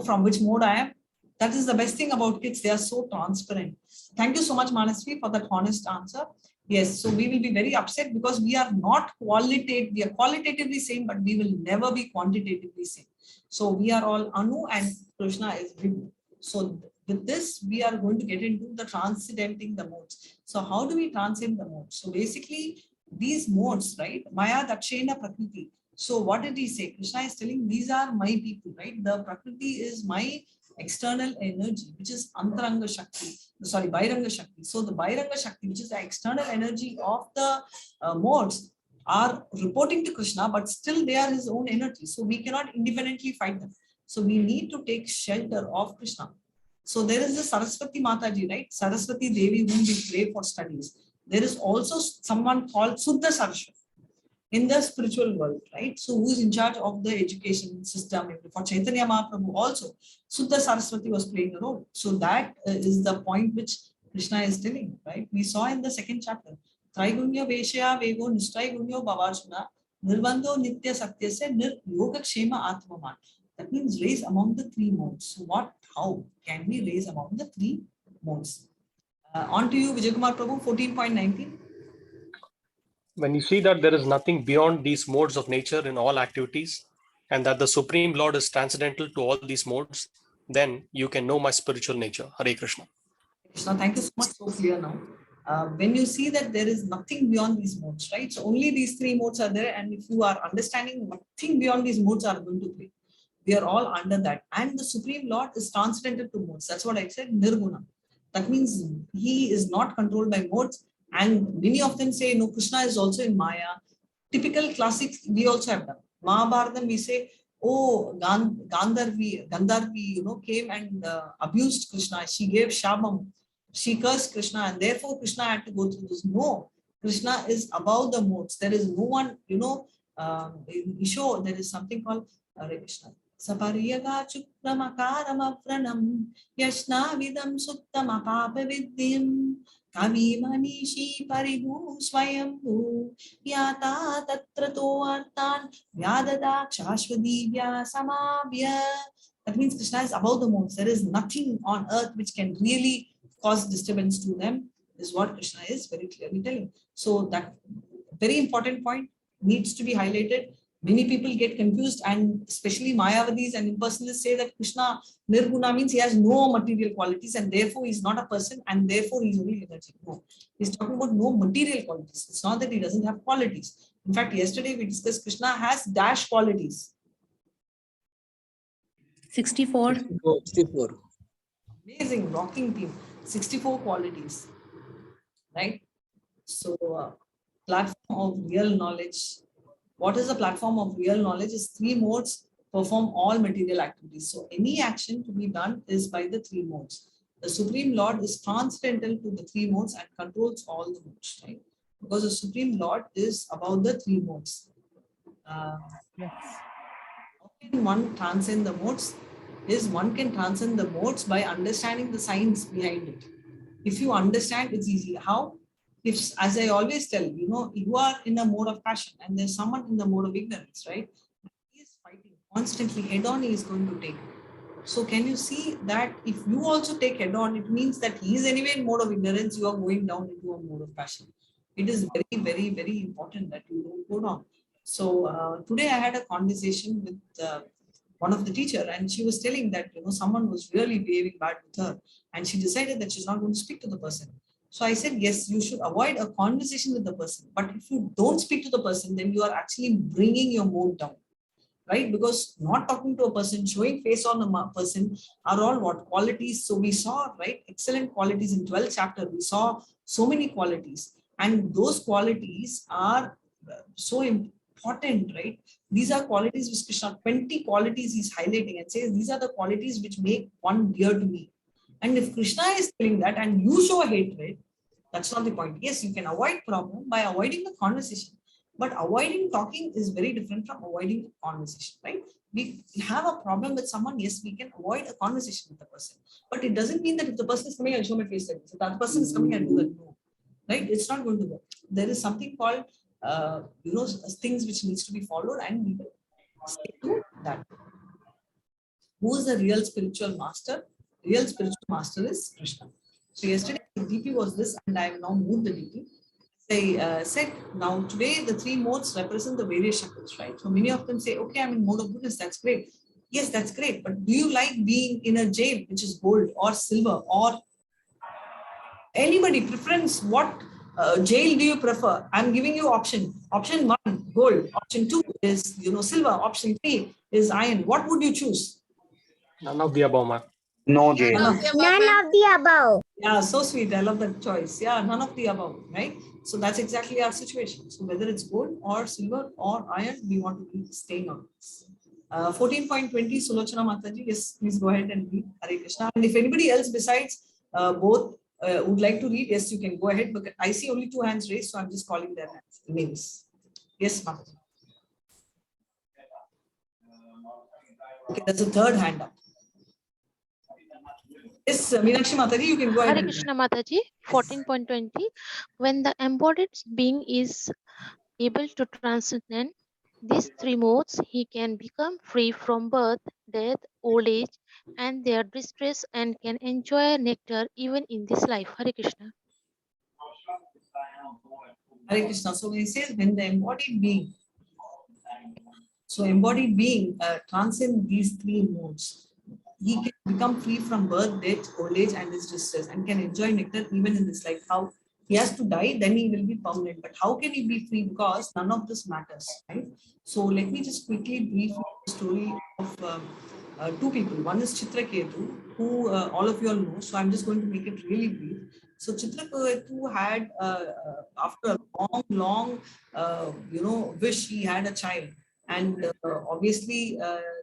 From which mode I am? That is the best thing about kids. They are so transparent. Thank you so much, Manasvi, for that honest answer. Yes, so we will be very upset because we are not qualitative. We are qualitatively same, but we will never be quantitatively same. So we are all Anu and Krishna is Vibhu. So with this, we are going to get into the transcendenting the modes. So how do we transcend the modes? So basically, these modes, right? Maya Dakshena Prakriti. So what did he say? Krishna is telling these are my people, right? The Prakriti is my external energy, which is Antaranga Shakti. Sorry, Bhairanga Shakti. So the Bhairanga Shakti, which is the external energy of the modes, are reporting to Krishna, but still they are his own energy. So we cannot independently fight them. So we need to take shelter of Krishna. So there is the Saraswati Mataji, right? Saraswati Devi, whom we pray for studies. There is also someone called Suddha Saraswati in the spiritual world, right? So who is in charge of the education system? For Chaitanya Mahaprabhu also, Suddha Saraswati was playing a role. So that is the point which Krishna is telling, right? We saw in the second chapter. Traigunya Veshya Vego Nishtraigunya Bhavachuna Nirvando Nitya Satyasya Nir Yoga Kshema Atmaman. That means raise among the three modes. So how can we raise among the three modes? On to you, Vijay Kumar Prabhu, 14.19. When you see that there is nothing beyond these modes of nature in all activities, and that the Supreme Lord is transcendental to all these modes, then you can know my spiritual nature. Hare Krishna. Krishna, thank you so much. So clear now. When you see that there is nothing beyond these modes, right? So only these three modes are there, and if you are understanding nothing beyond these modes are going to play. We are all under that. And the Supreme Lord is transcendental to modes. That's what I said, Nirguna. That means he is not controlled by modes. And many of them say, no, Krishna is also in Maya. Typical classics, we also have done. Mahabharata, we say, oh, Gandharvi, came and abused Krishna. She gave Shabam. She cursed Krishna, and therefore Krishna had to go through this. No, Krishna is above the modes. There is no one, in Isho, there is something called Hare Krishna. Sapariyaga Chukramakarama Yashna Vidam Suttama Papa Vidyam Kavi Manishi Paribu Swayambu Yata Tatrato Artan Vyadada Shashwadivya Samabhya. That means Krishna is above the modes. There is nothing on earth which can really cause disturbance to them, is what Krishna is very clearly telling. So that very important point needs to be highlighted. Many people get confused, and especially Mayavadis and impersonalists say that Krishna Nirguna means he has no material qualities and therefore he's not a person and therefore he's only energy. No, he's talking about no material qualities. It's not that he doesn't have qualities. In fact, yesterday we discussed Krishna has dash qualities. 64. 64. Amazing, rocking team. 64 qualities, right? So platform of real knowledge. What is the platform of real knowledge? Is three modes perform all material activities. So any action to be done is by the three modes. The Supreme Lord is transcendental to the three modes and controls all the modes, right? Because the Supreme Lord is above the three modes. How can one transcend the modes? One can transcend the modes by understanding the science behind it. If you understand, it's easy. How? If, as I always tell, you are in a mode of passion and there's someone in the mode of ignorance, right? He is fighting constantly, head on he is going to take. So can you see that if you also take head on, it means that he is anyway in mode of ignorance, you are going down into a mode of passion. It is very, very, very important that you don't go down. So today I had a conversation with one of the teacher, and she was telling that someone was really behaving bad with her, and she decided that she's not going to speak to the person. So I said, yes, you should avoid a conversation with the person. But if you don't speak to the person, then you are actually bringing your mode down. right? Because not talking to a person, showing face on a person are all what? Qualities. So we saw, right, excellent qualities in 12th chapter. We saw so many qualities, and those qualities are so important, right? These are qualities which Krishna, 20 qualities he's highlighting and says, these are the qualities which make one dear to me. And if Krishna is telling that and you show hatred, that's not the point. Yes, you can avoid problem by avoiding the conversation, but avoiding talking is very different from avoiding conversation, right? We have a problem with someone, yes, we can avoid a conversation with the person, but it doesn't mean that if the person is coming, I'll show my face like this. If the other person is coming, I'll do that. No, right? It's not going to work. There is something called, things which needs to be followed, and we will stick to that. Who is the real spiritual master? Real spiritual master is Krishna. So yesterday the DP was this, and I have now moved the DP. I said, now today the three modes represent the various shaktis, right? So many of them say, okay, I'm in mode of goodness, that's great. Yes, that's great. But do you like being in a jail, which is gold or silver, or anybody preference? What jail do you prefer? I'm giving you option. Option 1, gold. Option 2 is, silver. Option 3 is iron. What would you choose? None of the above, ma'am. No jail. None of the above. Yeah, so sweet. I love that choice. Yeah, none of the above, right? So that's exactly our situation. So whether it's gold or silver or iron, we want to be staying on this. 14.20, Sulochana Mataji, yes, please go ahead and read Hare Krishna. And if anybody else besides both would like to read, yes, you can go ahead. But I see only 2 hands raised, so I'm just calling their names. Yes, Mataji. Okay, there's a third hand up. Yes, Meenakshi Mataji, you can go ahead. Hare Krishna Mataji, 14.20. When the embodied being is able to transcend these three modes, he can become free from birth, death, old age, and their distress, and can enjoy nectar even in this life. Hare Krishna. Hare Krishna. So he says, when the embodied being, transcend these three modes, he can become free from birth, death, old age, and his distress, and can enjoy nectar even in this life. How? He has to die, then he will be permanent. But how can he be free? Because none of this matters, right? So let me just quickly brief the story of 2 people. One is Chitraketu, who all of you all know. So I'm just going to make it really brief. So Chitraketu had, after a long, wish, he had a child. And obviously,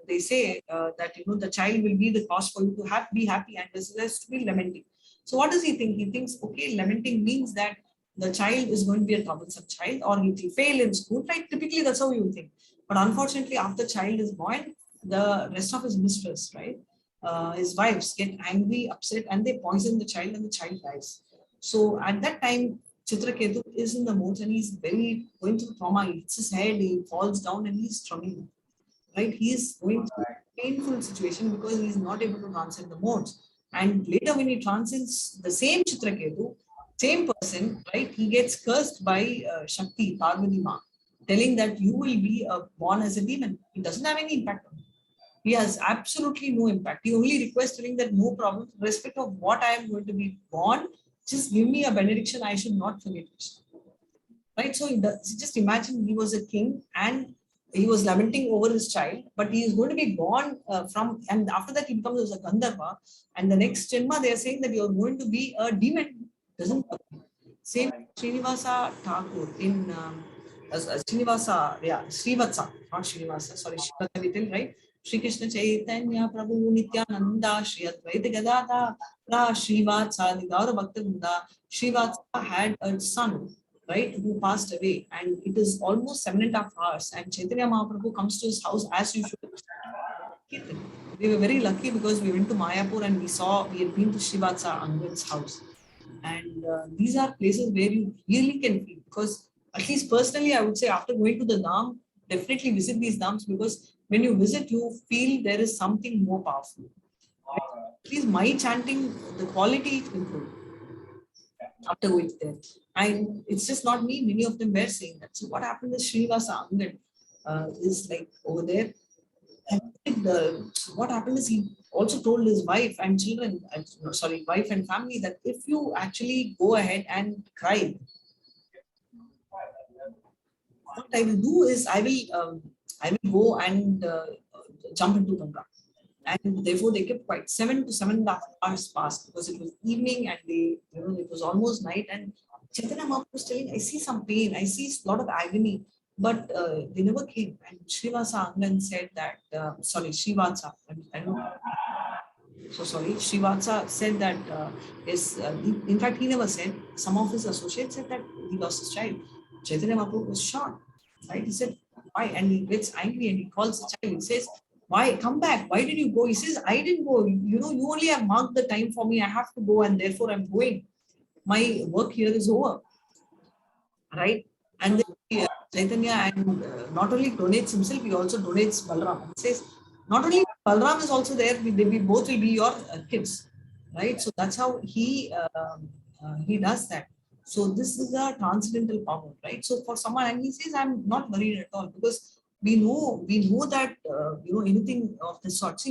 they say that the child will be the cause for you to be happy, and this is to be lamenting. So what does he think? He thinks, okay, lamenting means that the child is going to be a troublesome child, or he will fail in school, right? Typically, that's how you think. But unfortunately, after the child is born, the rest of his mistress, right, his wives get angry, upset, and they poison the child, and the child dies. So at that time, Chitraketu is in the modes, and he's very going through trauma. He hits his head, he falls down, and he's struggling. Right? He is going through a painful situation because he is not able to transcend the modes. And later, when he transcends the same Chitraketu, same person, right? He gets cursed by Shakti, Parvati Ma, telling that you will be born as a demon. It doesn't have any impact on him. He has absolutely no impact. He only requests, telling that no problem, respect of what I am going to be born, just give me a benediction, I should not forget it. Right? So just imagine he was a king and he was lamenting over his child, but he is going to be born and after that he becomes a Gandharva, and the next Janma they are saying that you are going to be a demon. Doesn't work. Same Srinivasa Thakur in Srinivasa, Srivatsa, not Srinivasa, sorry, Srivatsa we tell, right? Shri Krishna Chaitanya Prabhu Nityananda Shri Advaita Gadadhara Srivatsa Gaura Bhakta Vrinda. Srivatsa had a son, right, who passed away, and it is almost 7.5 hours, and Chaitanya Mahaprabhu comes to his house as usual. We were very lucky because we went to Mayapur and we had been to Srivatsa Angan's house, and these are places where you really can feel, because at least personally I would say after going to the Dham, definitely visit these Dhams, because when you visit you feel there is something more powerful. Right? At least my chanting, the quality improved after going there. And it's just not me, many of them were saying that. So what happened is Srinivasa Angan is like over there. And what happened is he also told his wife and children, wife and family, that if you actually go ahead and cry, what I will do is I will I will go and jump into Ganga. And therefore they kept quiet. 7 to 7.5 hours passed because it was evening and it was almost night. And Chaitanya Mahaprabhu was telling, I see some pain, I see a lot of agony, but they never came. And Srivasa Angan said that, Srivatsa, I don't know. So sorry, Srivatsa said that, in fact, he never said, some of his associates said that he lost his child. Chaitanya Mahaprabhu was shocked, right? He said, why? And he gets angry and he calls the child. He says, why? Come back. Why did you go? He says, I didn't go. You only have marked the time for me. I have to go and therefore I'm going. My work here is over, right? And then Chaitanya not only donates himself, he also donates Balram. He says, not only Balram is also there, we both will be your kids, right? So that's how he does that. So this is a transcendental power, right? So for someone, and he says, I'm not worried at all because we know that anything of this sort,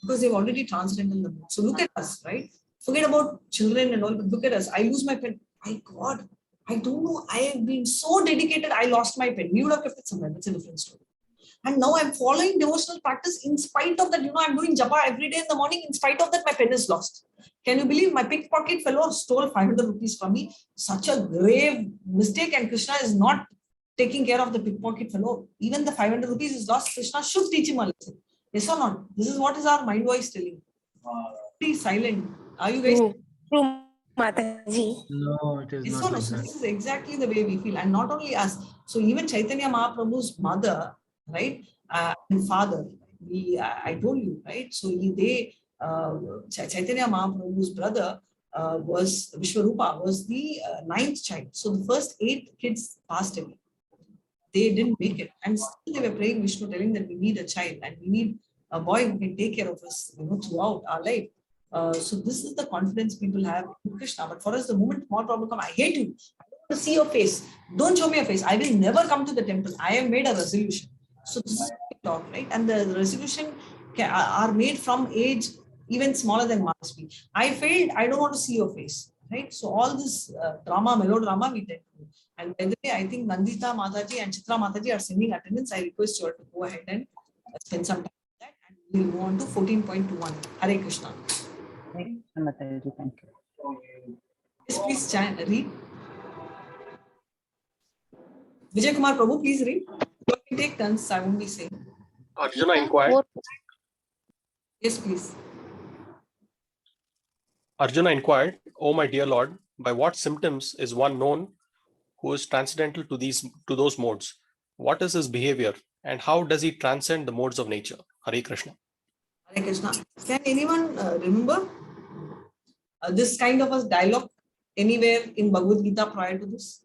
because they've already transcended the mood. So look at us, right? Forget about children and all, but look at us. I lose my pen. My God, I don't know. I have been so dedicated. I lost my pen. We would have kept it somewhere. That's a different story. And now I'm following devotional practice in spite of that. I'm doing japa every day in the morning. In spite of that, my pen is lost. Can you believe my pickpocket fellow stole 500 rupees from me? Such a grave mistake, and Krishna is not taking care of the pickpocket fellow. Even the 500 rupees is lost. Krishna should teach him a lesson. Yes or not? This is what is our mind voice telling. Please silent. Are you guys? True, Mataji. No, it is Yes not or no? like So that. this is exactly the way we feel, and not only us. So even Chaitanya Mahaprabhu's mother, right, and father. I told you, right? So Chaitanya Mahaprabhu's brother was Vishwarupa, was the 9th child. So the first 8 kids passed away. They didn't make it, and still they were praying Vishnu, telling that we need a child and we need a boy who can take care of us, throughout our life. So this is the confidence people have in Krishna. But for us, the moment small problem comes, I hate you. I don't want to see your face. Don't show me your face. I will never come to the temple. I have made a resolution. So this is talk, right? And the resolution are made from age even smaller than Manasvi. I failed. I don't want to see your face, right? So all this melodrama, we tend to do. And by the way, I think Nandita Mataji and Chitra Mataji are sending attendance. I request you all to go ahead and spend some time on that. And we'll move on to 14.21. Hare Krishna. Thank you. Yes, please read. Vijay Kumar Prabhu, please read. You can take turns. I won't be saying. Arjuna inquired. Yes, please. Arjuna inquired, "O my dear Lord, by what symptoms is one known who is transcendental to those modes? What is his behavior, and how does he transcend the modes of nature?" Hare Krishna. Hare Krishna. Can anyone remember this kind of a dialogue anywhere in Bhagavad Gita prior to this?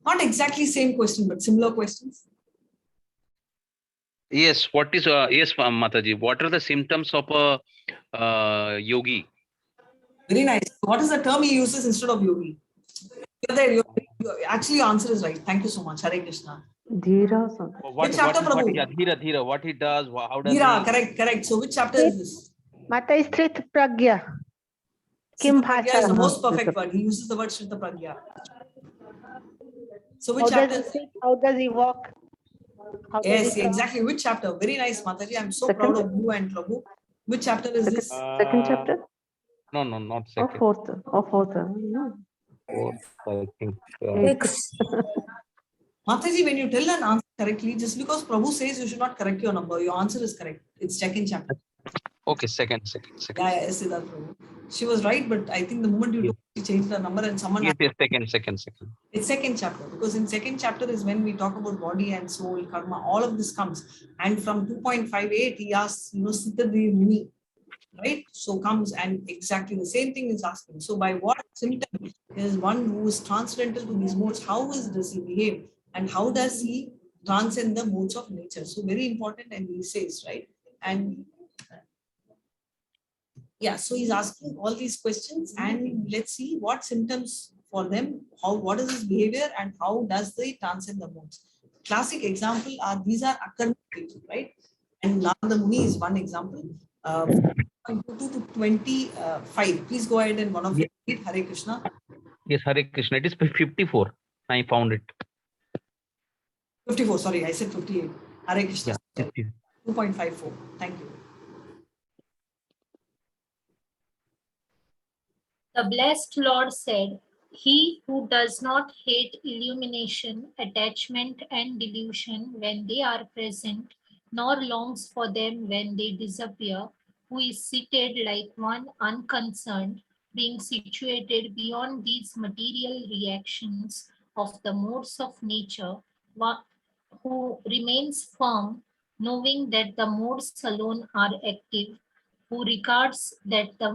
Not exactly same question, but similar questions. Yes, yes, Mataji, what are the symptoms of a yogi? Very nice. What is the term he uses instead of yogi? Actually, your answer is right. Thank you so much. Hare Krishna. Dhira. Which chapter, Prabhu? Dhira, what he does, how does Dhira, he... correct. So which chapter is this? Mata is Sthita Pragya. Sthita Pragya is the most perfect word. He uses the word Sthita Pragya. So which chapter? How does he walk? Yes, exactly. Which chapter? Very nice, Mataji. I'm so proud of you and Prabhu. Which chapter is this? Second chapter? No, not second. Or fourth? No. Fourth, I think. Mataji, when you tell an answer correctly, just because Prabhu says you should not correct your number, your answer is correct. It's second chapter. Okay, second. Yeah, yes, Siddharth Prabhu. She was right, but I think the moment you changed the number and someone... Yes, second. It's second chapter, because in second chapter is when we talk about body and soul, karma, all of this comes. And from 2.58, he asks, Siddharthi Muni, right? So comes and exactly the same thing is asking. So by what symptom is one who is transcendental to these modes, how does he behave? And how does he transcend the modes of nature? So very important, and he says, right? And yeah, so he's asking all these questions, and let's see what symptoms for them, what is his behavior, and how does they transcend the modes. Classic example are, these are akarmic people, right? And Narada Muni is one example. 22 to 25. Please go ahead and one of you read Hare Krishna. Yes, Hare Krishna. It is 54. I found it. 54, sorry, I said 58. Hare Krishna. Yeah, 2.54. Thank you. The blessed Lord said, "He who does not hate illumination, attachment, and delusion when they are present, nor longs for them when they disappear, who is seated like one unconcerned, being situated beyond these material reactions of the modes of nature, who remains firm, knowing that the modes alone are active, who regards that the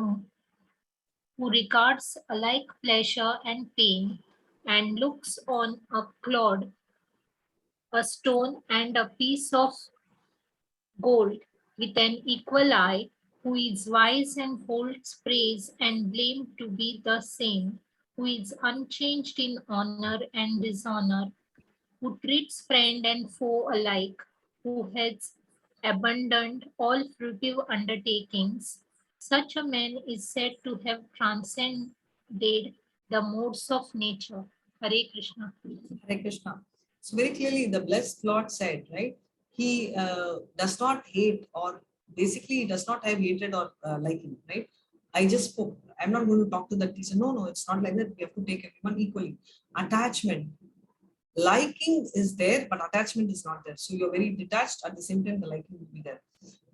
who regards alike pleasure and pain, and looks on a clod, a stone, and a piece of gold with an equal eye, who is wise and holds praise and blame to be the same, who is unchanged in honor and dishonor, who treats friend and foe alike, who has abandoned all fruitive undertakings. Such a man is said to have transcended the modes of nature. Hare Krishna. Hare Krishna. So very clearly the blessed Lord said, right? He does not hate, or basically does not have hatred or liking, right? I just spoke. I'm not going to talk to that teacher. No, it's not like that. We have to take everyone equally. Attachment. Liking is there, but attachment is not there. So you're very detached. At the same time, the liking will be there.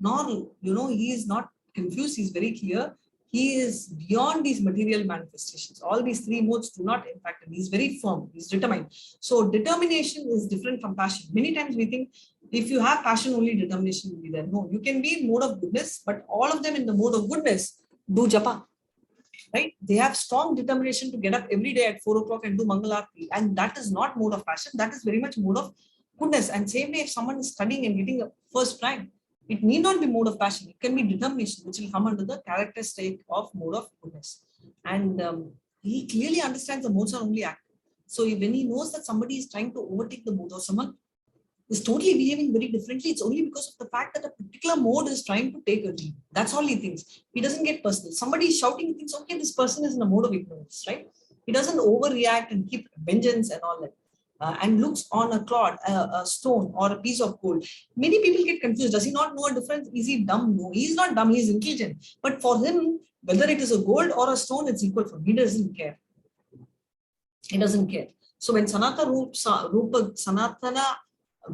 Nor, he is not confused. He's very clear. He is beyond these material manifestations. All these three modes do not impact him. He's very firm. He's determined. So determination is different from passion. Many times we think if you have passion, only determination will be there. No, you can be in mode of goodness, but all of them in the mode of goodness do japa. Right? They have strong determination to get up every day at 4 o'clock and do Mangalarti. And that is not mode of passion. That is very much mode of goodness. And same way, if someone is studying and getting a first rank, it need not be mode of passion. It can be determination, which will come under the characteristic of mode of goodness. And he clearly understands the modes are only active. So when he knows that somebody is trying to overtake the mode, or someone is totally behaving very differently, it's only because of the fact that a particular mode is trying to take a lead. That's all he thinks. He doesn't get personal. Somebody is shouting, he thinks, okay, this person is in a mode of ignorance, right? He doesn't overreact and keep vengeance and all that. And looks on a clod, a stone, or a piece of gold. Many people get confused. Does he not know a difference? Is he dumb? No, he's not dumb. He's intelligent. But for him, whether it is a gold or a stone, it's equal for him. He doesn't care. He doesn't care. So when Sanatana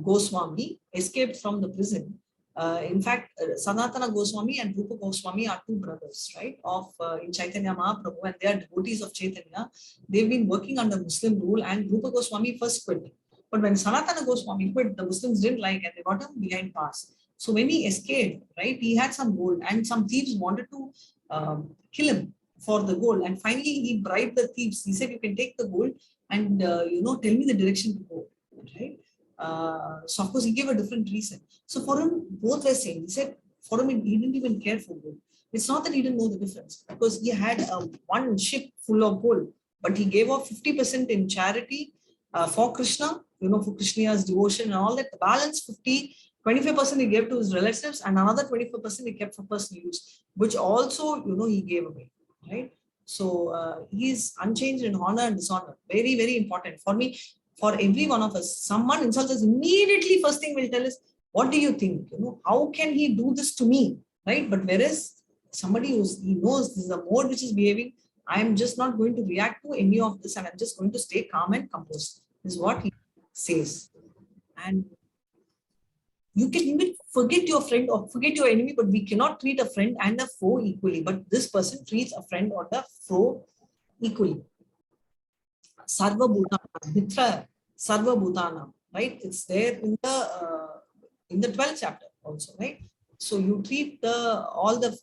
Goswami escaped from the prison, in fact, Sanatana Goswami and Rupa Goswami are two brothers, right, in Chaitanya Mahaprabhu, and they are devotees of Chaitanya. They've been working under Muslim rule, and Rupa Goswami first quit. But when Sanatana Goswami quit, the Muslims didn't like, and they got him behind bars. So when he escaped, right, he had some gold, and some thieves wanted to kill him for the gold. And finally, he bribed the thieves. He said, "You can take the gold and tell me the direction to go." Right. So of course he gave a different reason. So for him, both were same. He said for him, he didn't even care for gold. It's not that he didn't know the difference, because he had one ship full of gold, but he gave off 50% in charity for Krishna, for Krishna's devotion and all that. The balance 25% he gave to his relatives, and another 25% he kept for personal use, which also he gave away, right? So he is unchanged in honor and dishonor. Very, very important for me. For every one of us, someone insults us, immediately first thing will tell us, what do you think? How can he do this to me? Right? But whereas somebody he knows this is a mode which is behaving, I am just not going to react to any of this, and I'm just going to stay calm and composed, is what he says. And you can even forget your friend or forget your enemy, but we cannot treat a friend and a foe equally. But this person treats a friend or the foe equally. Sarva Bhutanam, Mitra Sarva Bhutanam, right? It's there in the 12th chapter also, right? So you treat all the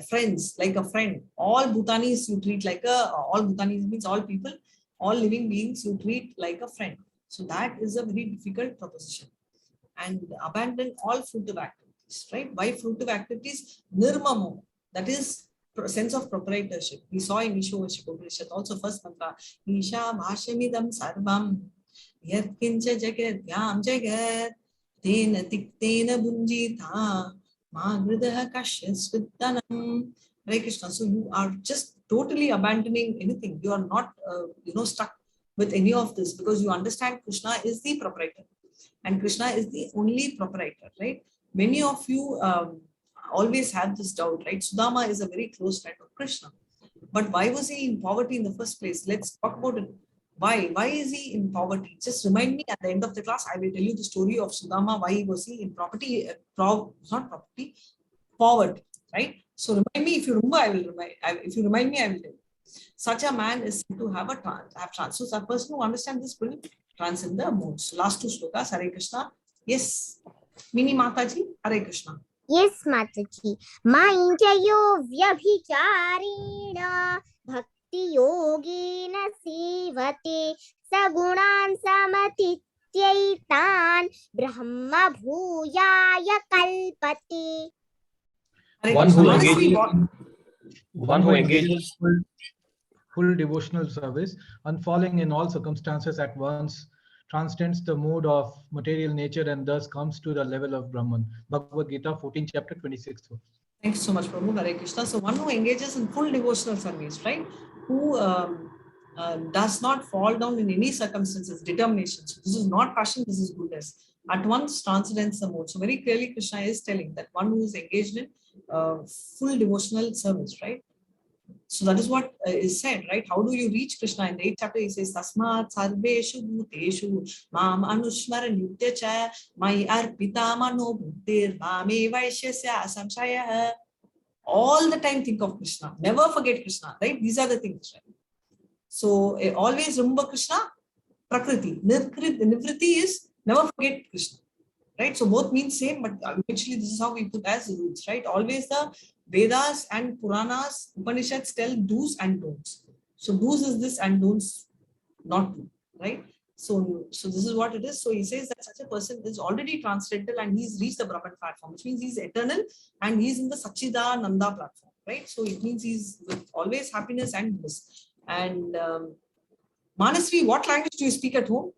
friends like a friend. All Bhutanis you treat like all Bhutanis means all people, all living beings you treat like a friend. So that is a very difficult proposition. And abandon all fruitive activities, right? Why fruitive activities? Nirmamo, that is sense of proprietorship. We saw in Isha also first mantra, Isha Bhashamidam Sarvam Yat Kincha Jagat Yam Jagat Tena Tiktena Bunjita Magridaha Kashyas Viddanam. Hare Krishna. So you are just totally abandoning anything. You are not stuck with any of this, because you understand Krishna is the proprietor. And Krishna is the only proprietor, right? Many of you always have this doubt, right? Sudama is a very close friend of Krishna. But why was he in poverty in the first place? Let's talk about it. Why? Why is he in poverty? Just remind me at the end of the class. I will tell you the story of Sudama. Why was he in poverty? Not property, poverty, right? So remind me if you remember. I will remind. If you remind me, I will tell you. Such a man is said to have a trance. So a person who understands this will transcend the modes. Last two slokas. Hare Krishna. Yes, Mini Mataji. Hare Krishna. Yes, Mataji. Mainjayo vyabhicharena bhakti yogena sivate sagunan samatityaitan brahma bhuyaya kalpate. Hare One Krishna. who Honestly, engages, One who engages full devotional service and falling in all circumstances at once transcends the mode of material nature and thus comes to the level of Brahman. Bhagavad Gita 14 chapter 26 verse. Thanks so much, Prabhu. Hare Krishna. So one who engages in full devotional service, right? Who does not fall down in any circumstances, determination. So this is not passion, this is goodness. At once transcends the mode. So very clearly Krishna is telling that one who is engaged in full devotional service, right? So that is what is said, right? How do you reach Krishna? In the 8th chapter, he says, Tasmat sarveshu bhuteshu mam anushmara nityacha mai arpita mano bhuttir mame vaishyasya asamshaya. All the time think of Krishna. Never forget Krishna, right? These are the things, right? So always remember Krishna, Prakriti. Nivriti is never forget Krishna, right? So both mean same, but actually this is how we put as rules, right? Always the Vedas and Puranas, Upanishads tell do's and don'ts. So do's is this and don'ts not do, right? So this is what it is. So he says that such a person is already transcendental and he's reached the Brahman platform, which means he's eternal and he's in the Sachidananda platform, right? So it means he's with always happiness and bliss. And Manasvi, what language do you speak at home?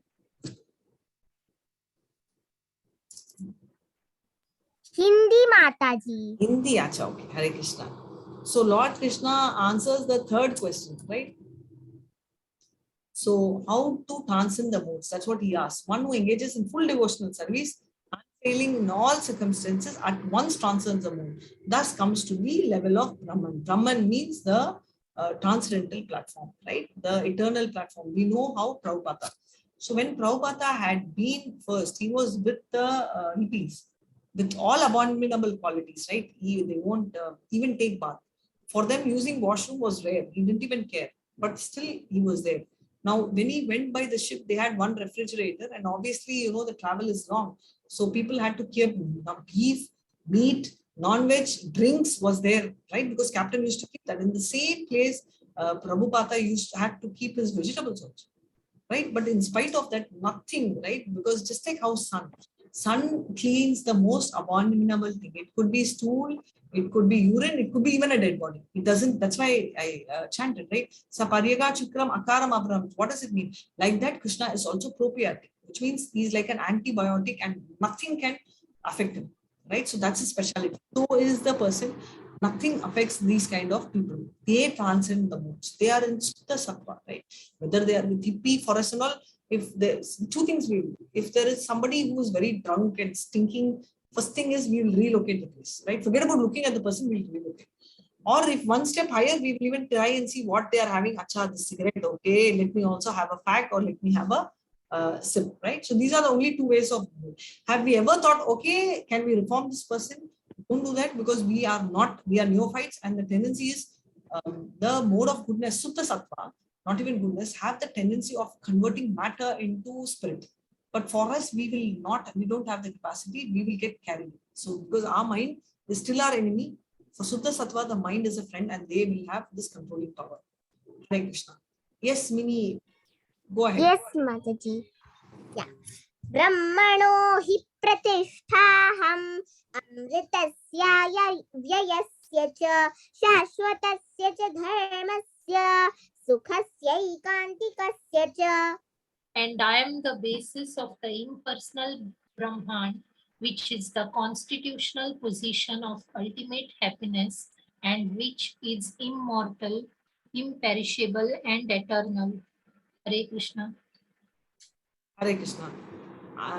Hindi, Mataji. Hindi, acha, okay. Hare Krishna. So Lord Krishna answers the third question, right? So how to transcend the modes? That's what he asks. One who engages in full devotional service, unfailing in all circumstances, at once transcends the mode. Thus comes to the level of Brahman. Brahman means the transcendental platform, right? The eternal platform. We know how Prabhupada. So when Prabhupada had been first, he was with the hippies, with all abominable qualities, right? They won't even take bath. For them, using washroom was rare. He didn't even care, but still he was there. Now, when he went by the ship, they had one refrigerator, and obviously, the travel is long. So people had to keep beef, meat, non-veg, drinks was there, right? Because captain used to keep that. In the same place, Prabhupada had to keep his vegetables also, right? But in spite of that, nothing, right? Because just take how sun cleans the most abominable thing. It could be stool, it could be urine, it could be even a dead body. It doesn't, that's why I chanted, right? Saparyaga chukram akaram abram. What does it mean? Like that, Krishna is also probiotic, which means he's like an antibiotic and nothing can affect him, right? So that's his specialty. So is the person. Nothing affects these kind of people. They transcend the modes. They are in Sutta Sattva, right? Whether they are with hippie, forest and all, if there's two things we do. If there is somebody who is very drunk and stinking, first thing is we will relocate the place, right? Forget about looking at the person, we'll relocate. Or if one step higher, we will even try and see what they are having. Acha, the cigarette, okay, let me also have a pack or let me have a sip, right? So these are the only two ways of doing. Have we ever thought, okay, can we reform this person? Don't do that, because we are neophytes, and the tendency is the mode of goodness, Sutta Sattva, not even goodness, have the tendency of converting matter into spirit. But for us, we don't have the capacity, we will get carried. So because our mind is still our enemy, for Sutta Sattva, the mind is a friend and they will have this controlling power. Hare Krishna. Yes, Mini, go ahead. Yes, Mataji. Yeah. Brahmano hi pratishthaham amritasya vyayasya cha shashvatasya cha dharmasya sukhasya ikantikasya cha. And I am the basis of the impersonal Brahman, which is the constitutional position of ultimate happiness and which is immortal, imperishable, and eternal. Hare Krishna. Hare Krishna.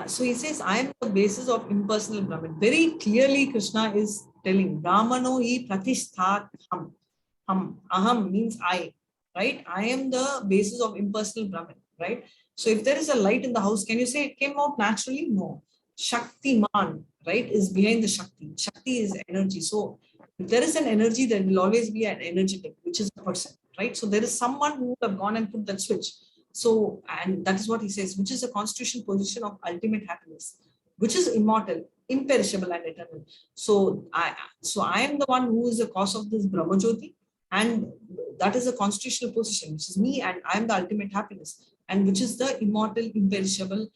So he says, I am the basis of impersonal Brahman. Very clearly, Krishna is telling, Brahmano hi pratishthat ham. Aham means I, right? I am the basis of impersonal Brahman, right? So if there is a light in the house, can you say it came out naturally? No. Shaktiman, right, is behind the Shakti. Shakti is energy. So if there is an energy, there will always be an energetic, which is a person, right? So there is someone who would have gone and put that switch. So, and that is what he says, which is a constitutional position of ultimate happiness, which is immortal, imperishable, and eternal. So I am the one who is the cause of this Brahmajyoti, and that is a constitutional position, which is me, and I am the ultimate happiness, and which is the immortal, imperishable,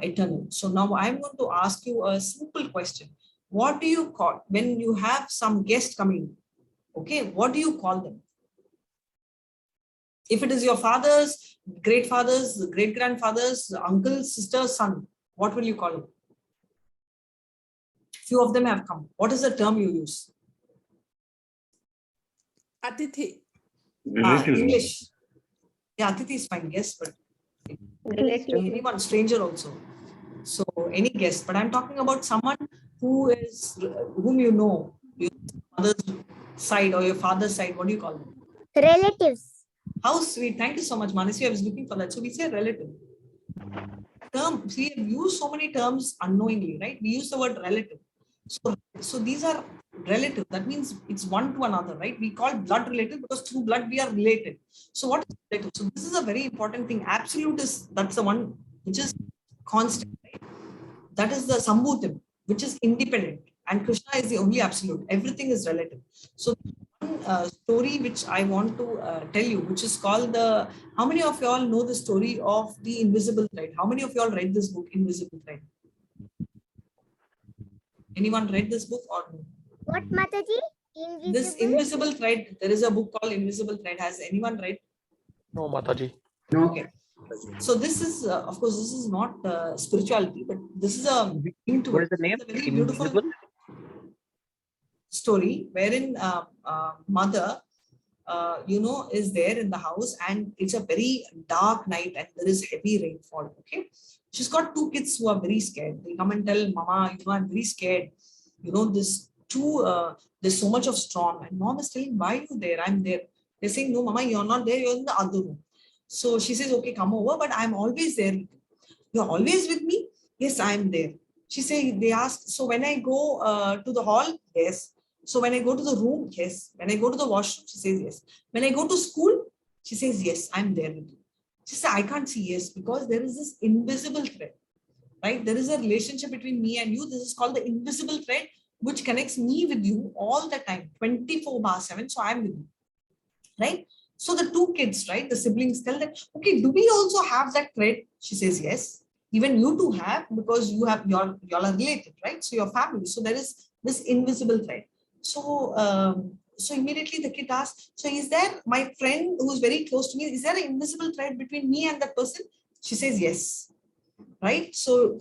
eternal. So now I'm going to ask you a simple question. What do you call when you have some guest coming? Okay, what do you call them? If it is your father's, great fathers, great grandfathers, uncles, sisters, son, what will you call him? Few of them have come. What is the term you use? Atithi. English. Yeah, Atithi is fine, yes, but anyone, stranger also. So any guest, but I'm talking about someone whom you know, your mother's side or your father's side. What do you call them? Relatives. How sweet. Thank you so much, Manasi. I was looking for that. So we say relative. Term, see, we use so many terms unknowingly, right? We use the word relative. So these are relative. That means it's one to another, right? We call blood relative because through blood we are related. So what is relative? So this is a very important thing. Absolute that's the one which is constant, right? That is the Sambhutim, which is independent. And Krishna is the only absolute. Everything is relative. So one story which I want to tell you, which is called how many of you all know the story of the invisible thread? How many of you all read this book, Invisible Thread? Anyone read this book or no? What, Mataji? Invisible? This Invisible Thread, there is a book called Invisible Thread. Has anyone read? No, Mataji. No. Okay. So this is, of course, this is not spirituality, but this is a What is the name? It's a very beautiful story wherein mother, is there in the house, and it's a very dark night and there is heavy rainfall. Okay, she's got two kids who are very scared. They come and tell Mama, I'm very scared. There's so much of storm, and Mom is telling, why are you there? I'm there. They're saying, no, Mama, you're not there. You're in the other room. So she says, okay, come over, but I'm always there. You're always with me? Yes, I'm there. They ask, so when I go to the hall? Yes. So when I go to the room? Yes. When I go to the washroom? She says, yes. When I go to school? She says, yes, I'm there with you. She says, I can't see yes, because there is this invisible thread, right? There is a relationship between me and you. This is called the invisible thread, which connects me with you all the time, 24/7. So I'm with you, right? So the two kids, right, the siblings tell that, okay, do we also have that thread? She says, yes, even you two have, because y'all are related, right? So your family. So there is this invisible thread. So immediately the kid asks, so is there my friend who's very close to me? Is there an invisible thread between me and that person? She says, yes, right? So,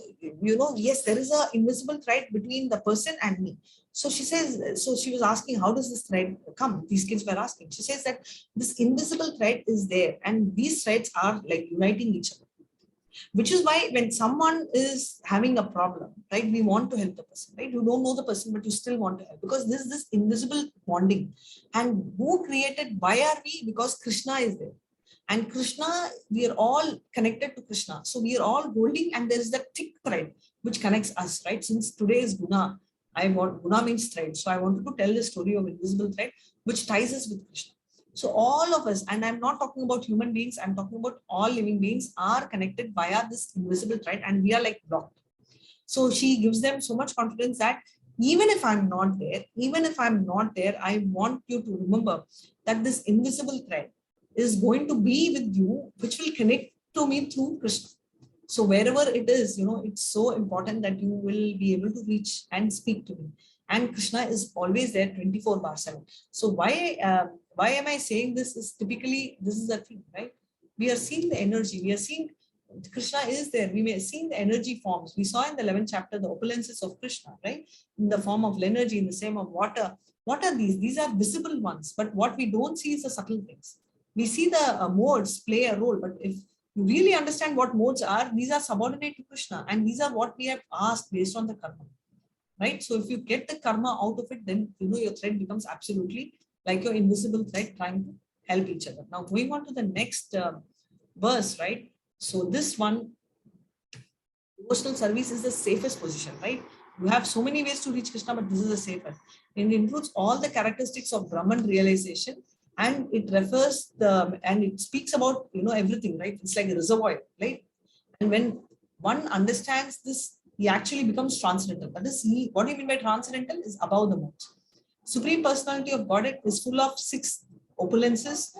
yes, there is an invisible thread between the person and me. So she says, so she was asking, how does this thread come? These kids were asking. She says that this invisible thread is there, and these threads are like uniting each other, which is why when someone is having a problem, right, we want to help the person, right? You don't know the person, but you still want to help, because this is this invisible bonding. And who created, why are we? Because Krishna is there. And Krishna, we are all connected to Krishna. So we are all holding, and there is that thick thread which connects us, right? Since today is Guna, Guna means thread. So I wanted to tell the story of invisible thread, which ties us with Krishna. So all of us, and I'm not talking about human beings, I'm talking about all living beings, are connected via this invisible thread, and we are like blocked. So she gives them so much confidence that even if I'm not there, I want you to remember that this invisible thread is going to be with you, which will connect to me through Krishna. So wherever it is, it's so important that you will be able to reach and speak to me. And Krishna is always there 24/7. So why am I saying this? Is typically, this is the thing, right? We are seeing the energy. We are seeing Krishna is there. We may have seen the energy forms. We saw in the 11th chapter the opulences of Krishna, right? In the form of energy, in the same of water. What are these? These are visible ones. But what we don't see is the subtle things. We see the modes play a role, but if you really understand what modes are, these are subordinate to Krishna, and these are what we have asked based on the karma, right? So if you get the karma out of it, then your thread becomes absolutely like your invisible thread trying to help each other. Now going on to the next verse, right? So this one, devotional service is the safest position, right? You have so many ways to reach Krishna, but this is the safest. It includes all the characteristics of Brahman realization, and it refers and it speaks about everything, right? It's like a reservoir, right? And when one understands this, he actually becomes transcendental. That is, what do you mean by transcendental? Is above the modes. Supreme Personality of Godhead is full of 6 opulences.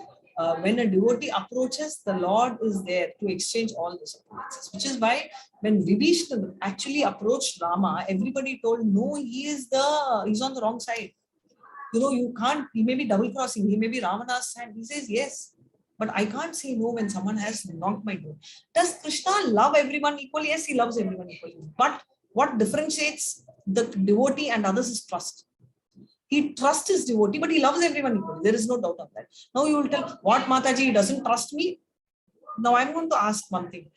When a devotee approaches, the Lord is there to exchange all these opulences, which is why when Vibhishna actually approached Rama, everybody told, no, he's on the wrong side. You can't, he may be double crossing, he may be Ravana's side. He says, yes, but I can't say no when someone has knocked my door. Does Krishna love everyone equally? Yes, he loves everyone equally. But what differentiates the devotee and others is trust. He trusts his devotee, but he loves everyone equally. There is no doubt of that. Now you will tell, what, Mataji, he doesn't trust me? Now I'm going to ask one thing.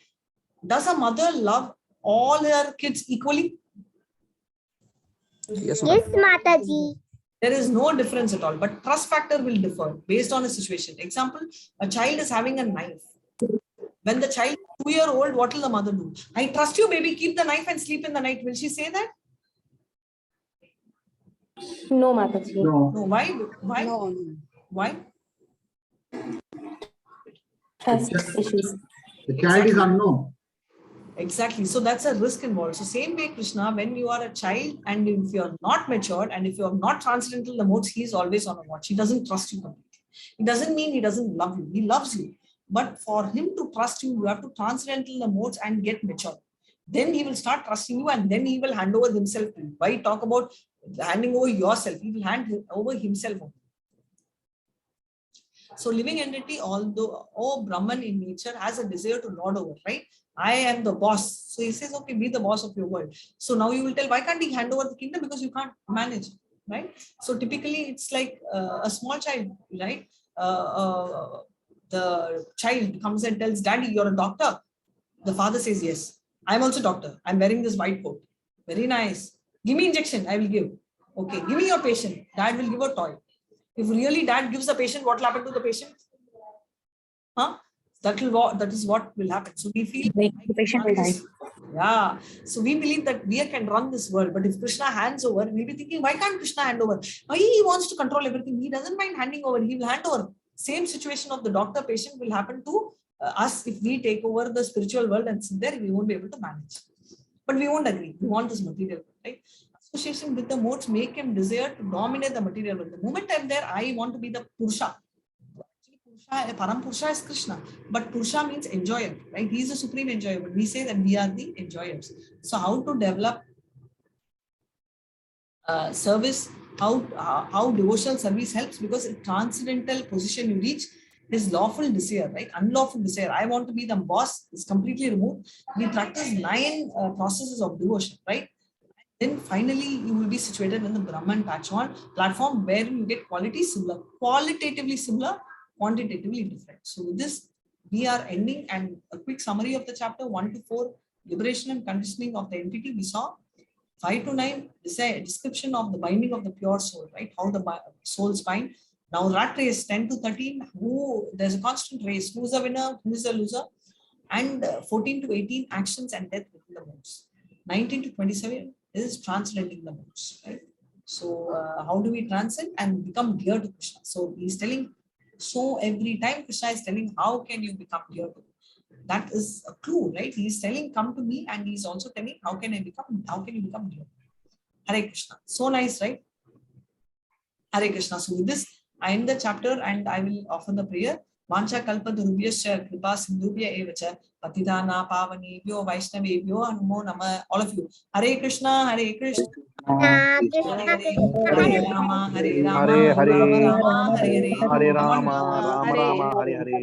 Does a mother love all her kids equally? Yes, Mataji. There is no difference at all, but trust factor will differ based on a situation. Example, a child is having a knife. When the child is 2-year-old, what will the mother do? I trust you, baby, keep the knife and sleep in the night. Will she say that? No, Mataji. No. No. Why? Why? No. Why? Trust issues. The child is unknown. Exactly. So that's a risk involved. So same way, Krishna, when you are a child and if you're not matured and if you're not transcendental the modes, he's always on a watch. He doesn't trust you completely. It doesn't mean he doesn't love you. He loves you. But for him to trust you, you have to transcendental the modes and get mature. Then he will start trusting you and then he will hand over himself to you. Why talk about handing over yourself? He will hand over himself over. So living entity, although Brahman in nature has a desire to lord over, right? I am the boss. So he says, okay, be the boss of your world. So now you will tell, why can't he hand over the kingdom? Because you can't manage, right? So typically it's like a small child, right? The child comes and tells, Daddy, you're a doctor. The father says, yes, I'm also doctor. I'm wearing this white coat. Very nice. Give me injection, I will give. Okay, give me your patient. Dad will give a toy. If really dad gives the patient, what will happen to the patient? Huh? That is what will happen. So we feel The patient will die. Yeah. So we believe that we can run this world, but if Krishna hands over, we'll be thinking, why can't Krishna hand over? Why he wants to control everything? He doesn't mind handing over. He will hand over. Same situation of the doctor patient will happen to us if we take over the spiritual world and sit there, we won't be able to manage. But we won't agree. We want this material world, right? Association with the modes make him desire to dominate the material world. The moment I'm there, I want to be the Purusha. Actually, Param Purusha is Krishna, but Purusha means enjoyer, right? He is the supreme enjoyer, but we say that we are the enjoyers. So how to develop service, how devotional service helps, because in transcendental position you reach is lawful desire, right? Unlawful desire. I want to be the boss is completely removed. We practice 9 processes of devotion, right? Then finally you will be situated in the Brahman platform where you get qualities similar, qualitatively similar, quantitatively different. So with this, we are ending, and a quick summary of the chapter 1 to 4, liberation and conditioning of the entity. We saw 5 to 9, description of the binding of the pure soul, right? How the souls bind. Now rat race 10 to 13, there's a constant race, who's a winner, who's a loser, and 14 to 18, actions and death within the modes. 19 to 27 is transcendenting the modes, right? So how do we transcend and become dear to Krishna? So he's telling, so every time Krishna is telling, how can you become dear to me? That is a clue, right? He's telling, come to me, and he's also telling, how can you become dear? Hare Krishna. So nice, right? Hare Krishna. So with this, I end the chapter and I will offer the prayer. Vancha kalpa durubhyascha kripa sindhubhya evacha patidana pavanebhyo vaishnavebhyo namo nama. All of you. Hare Krishna, Hare Krishna. Krishna Krishna Hare Rama, Hare Rama, Hare Hare, Rama Rama, Hare Hare. Hare Come on. Rama, Rama Rama, Hare Hare.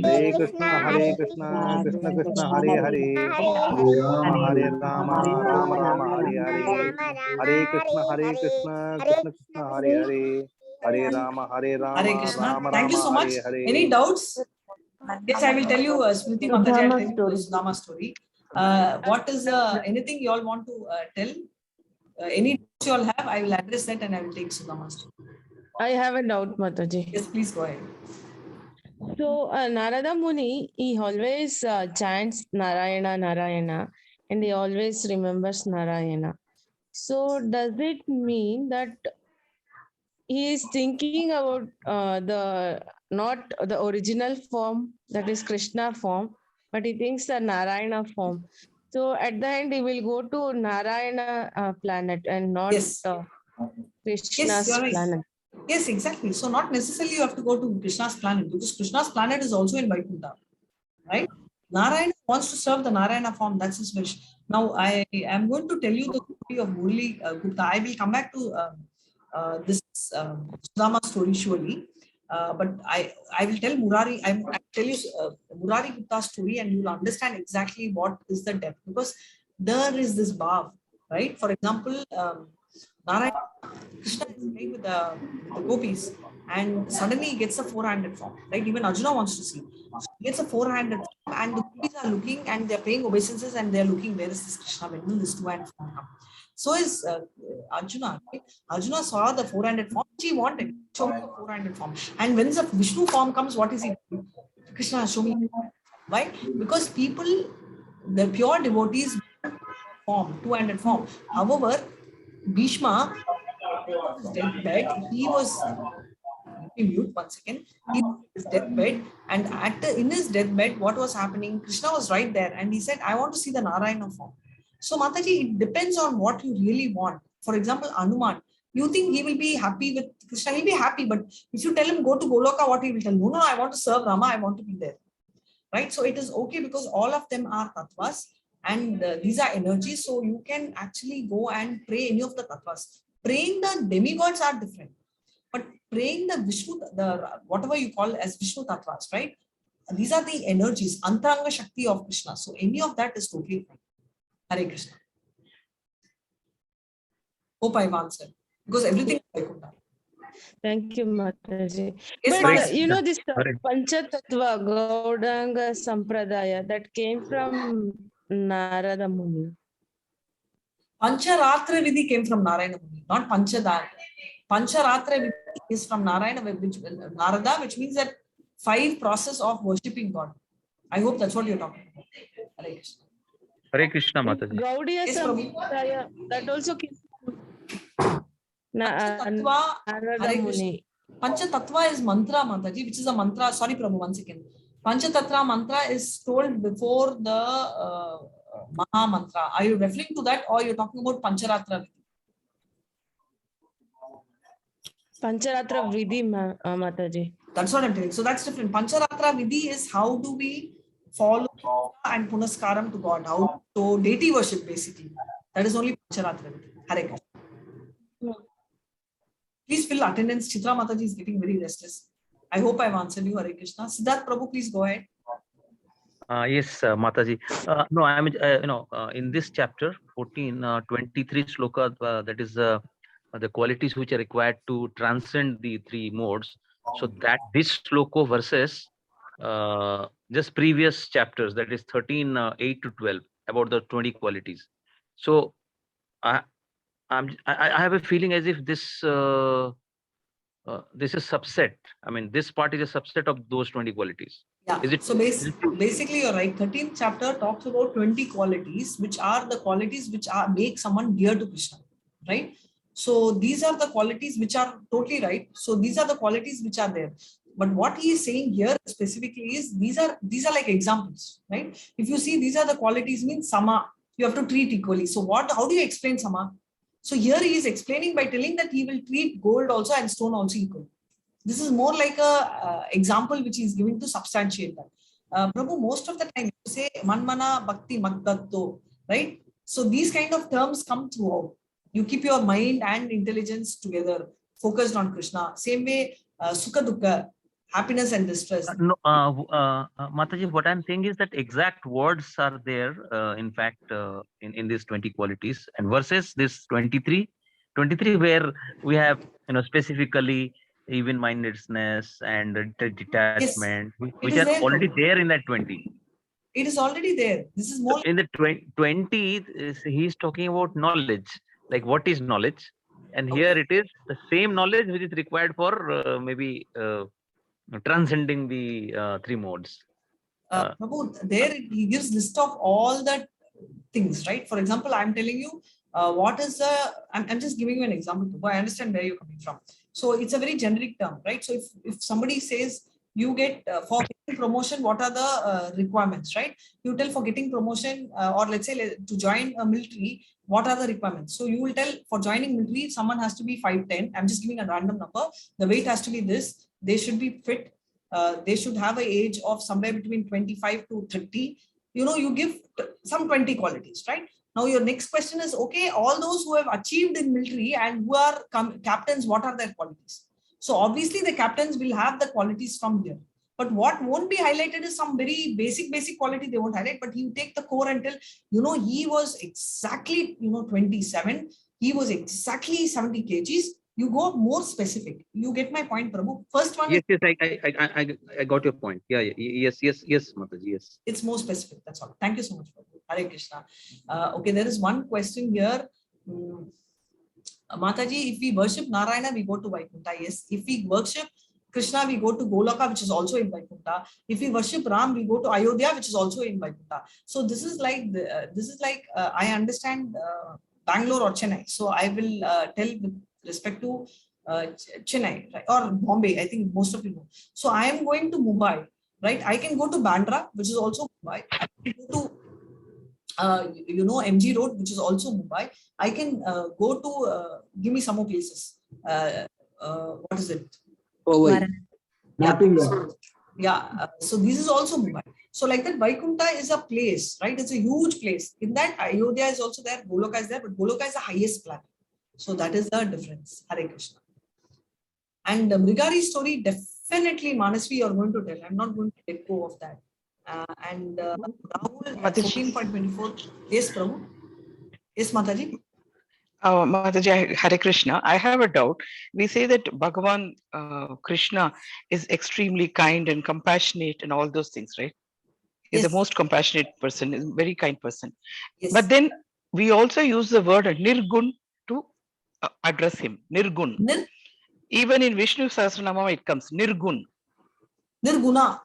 Hare Krishna, Hare Krishna, Krishna Krishna, Hare Hare. Hare Rama, Hare Rama, Rama Rama, Hare Hare. Hare Krishna, Hare Krishna, Krishna Krishna, Hare Hare. Hare Rama, Hare Rama Krishna. Rama, Thank you so much. Hare Hare. Any doubts? Yes, I will tell you, Smriti Mataji, I'll tell you the Sudama story. What is anything you all want to tell? Any doubts you all have, I will address that and I will take Sudama story. I have a doubt, Mataji. Yes, please go ahead. So, Narada Muni, he always chants Narayana, Narayana, and he always remembers Narayana. So, does it mean that he is thinking about not the original form, that is Krishna form, but he thinks the Narayana form? So, at the end, he will go to Narayana planet and not Yes. Krishna's Yes, you're right. planet. Yes, exactly. So not necessarily you have to go to Krishna's planet, because Krishna's planet is also in Vaikuntha, right? Narayana wants to serve the Narayana form. That's his wish. Now I am going to tell you the story of Murali Gupta. I will come back to this Sudama story surely. But I will tell Murari, I will tell you Murari Gupta's story, and you will understand exactly what is the depth, because there is this bhav, right? For example, Narayana, Krishna is playing with the gopis, and suddenly he gets a four-handed form, right? Even Arjuna wants to see. So he gets a four-handed form, and the gopis are looking and they're paying obeisances, and they're looking, where is this Krishna? When will this two-handed form come? So is Arjuna, right? Arjuna saw the four-handed form, which he wanted. Show me the four-handed form. And when the Vishnu form comes, what is he doing? Krishna, show me. Why? Because people, the pure devotees, form, two-handed form. However, Bhishma, his deathbed, he was, let me mute 1 second. He was his deathbed, and in his deathbed, what was happening? Krishna was right there, and he said, I want to see the Narayana form. So, Mataji, it depends on what you really want. For example, Hanuman, you think he will be happy with Krishna? He'll be happy, but if you tell him go to Goloka, what he will tell? No, I want to serve Rama, I want to be there. Right? So it is okay, because all of them are tattvas, and these are energies. So you can actually go and pray any of the tattvas. Praying the demigods are different, but praying the Vishnu, the whatever you call as Vishnu tattvas, right? These are the energies, Antaranga Shakti of Krishna. So any of that is totally fine. Hare Krishna. Hope I've answered, because everything is Vaikuntha. Thank you, Mataji. Yes, But you know this Panchatattva Gaudanga Sampradaya that came from Narada Muni. Pancharatra Vidhi came from Narayana Muni, not Panchadar. Pancharatra Vidhi is from Narayana, Narada, which means that 5 process of worshipping God. I hope that's what you're talking about. Hare Krishna. Hare Krishna, Mataji. Gaudiya Yes, Sampradaya, that also came from Narada Muni. Panchatattva is mantra, Mataji, which is a mantra. Sorry, Prabhu, 1 second. Panchatattva mantra is told before the Maha mantra. Are you referring to that, or you're talking about Pancharatra Vidhi? Pancharatra Vidhi, Mataji. That's what I'm telling. So that's different. Pancharatra Vidhi is how do we follow and punaskaram to God. How to deity worship, basically. That is only Pancharatra Vidhi. Hare Krishna. Please fill attendance. Chitra Mataji is getting very restless. I hope I've answered you, Hare Krishna. Siddharth Prabhu, please go ahead. Yes, Mataji. No, I mean, in this chapter 14, 23 sloka, that is the qualities which are required to transcend the 3 modes. So that this sloka versus just previous chapters, that is 13, 8 to 12, about the 20 qualities. So I have a feeling as if this this is subset. I mean, this part is a subset of those 20 qualities. Yeah. Is it? So basically, you're right. 13th chapter talks about 20 qualities, which are the qualities which are make someone dear to Krishna, right? So these are the qualities which are totally right. So these are the qualities which are there. But what he is saying here specifically is these are like examples, right? If you see these are the qualities, means sama, you have to treat equally. So how do you explain sama? So here he is explaining by telling that he will treat gold also and stone also equal. This is more like a example which he is giving to substantiate that. Prabhu, most of the time you say manmana bhakti maggatto, right? So these kind of terms come throughout. You keep your mind and intelligence together, focused on Krishna. Same way, sukha dukkha, happiness and distress. No, Mataji, what I'm saying is that exact words are there, in fact, in these 20 qualities, and versus this 23 where we have, specifically even-mindedness and detachment, which is are there, already Prabhu. there in that 20. It is already there. This is So more. in the 20, he's talking about knowledge, like what is knowledge, and here it is the same knowledge which is required for maybe transcending the three modes. Prabhu, there he gives list of all the things, right? For example, I'm telling you what is the, I'm just giving you an example, Prabhu. I understand where you're coming from. So it's a very generic term, right? So if somebody says you get for getting promotion, what are the requirements, right? You tell for getting promotion or let's say to join a military, what are the requirements? So you will tell for joining military, someone has to be 5'10". I'm just giving a random number. The weight has to be this. They should be fit. They should have an age of somewhere between 25 to 30. You know, you give some 20 qualities, right? Now your next question is, okay, all those who have achieved in military and who are captains, what are their qualities? So obviously the captains will have the qualities from here. But what won't be highlighted is some very basic quality they won't highlight. But you take the core and tell, you know, he was exactly, 27. He was exactly 70 kgs. You go more specific. You get my point, Prabhu. First one. Yes, I got your point. Yeah, yes, Mataji, yes. It's more specific. That's all. Thank you so much, Prabhu. Hare Krishna. Okay, there is one question here. Mataji, if we worship Narayana, we go to Vaikuntha. Yes. If we worship Krishna, we go to Goloka, which is also in Vaikuntha. If we worship Ram, we go to Ayodhya, which is also in Vaikuntha. So this is like I understand Bangalore or Chennai. So I will tell with respect to Chennai, right? Or Bombay. I think most of you know. So I am going to Mumbai, right? I can go to Bandra, which is also Mumbai. I can go to MG Road, which is also Mumbai. I can go to give me some more places. What is it? So this is also Mumbai. So like that, Vaikuntha is a place, right? It's a huge place. In that, Ayodhya is also there, Goloka is there, but Goloka is the highest planet. So that is the difference. Hare Krishna. And the Mrigari story, definitely Manasvi, you're going to tell. I'm not going to let go of that. Rahul, 14.24. Yes, Prabhu. Yes, Mataji. Mataji, Hare Krishna. I have a doubt. We say that Bhagavan Krishna is extremely kind and compassionate and all those things, right? He's the most compassionate person, is a very kind person. Yes. But then we also use the word Nirgun to address him. Nirgun. Even in Vishnu Sahasranama, it comes Nirgun. Nirguna.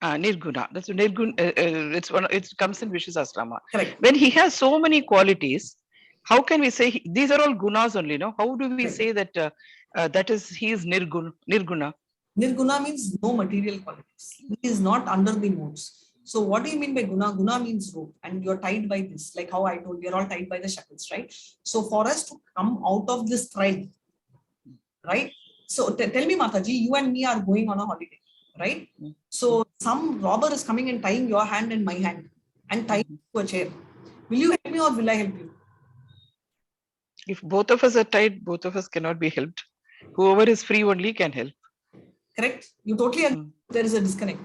Nirguna. That's Nirgun. It comes in Vishnu Sahasranama. When he has so many qualities, how can we say these are all gunas only? No, how do we say that he is Nirguna? Nirguna means no material qualities. He is not under the modes. So what do you mean by guna? Guna means rope, and you're tied by this, like how I told, we're all tied by the shackles, right? So for us to come out of this thread, right? So tell me, Mataji, you and me are going on a holiday, right? So some robber is coming and tying your hand and my hand and tying to a chair. Will you help me or will I help you? If both of us are tied, both of us cannot be helped. Whoever is free only can help. Correct? You totally agree. There is a disconnect.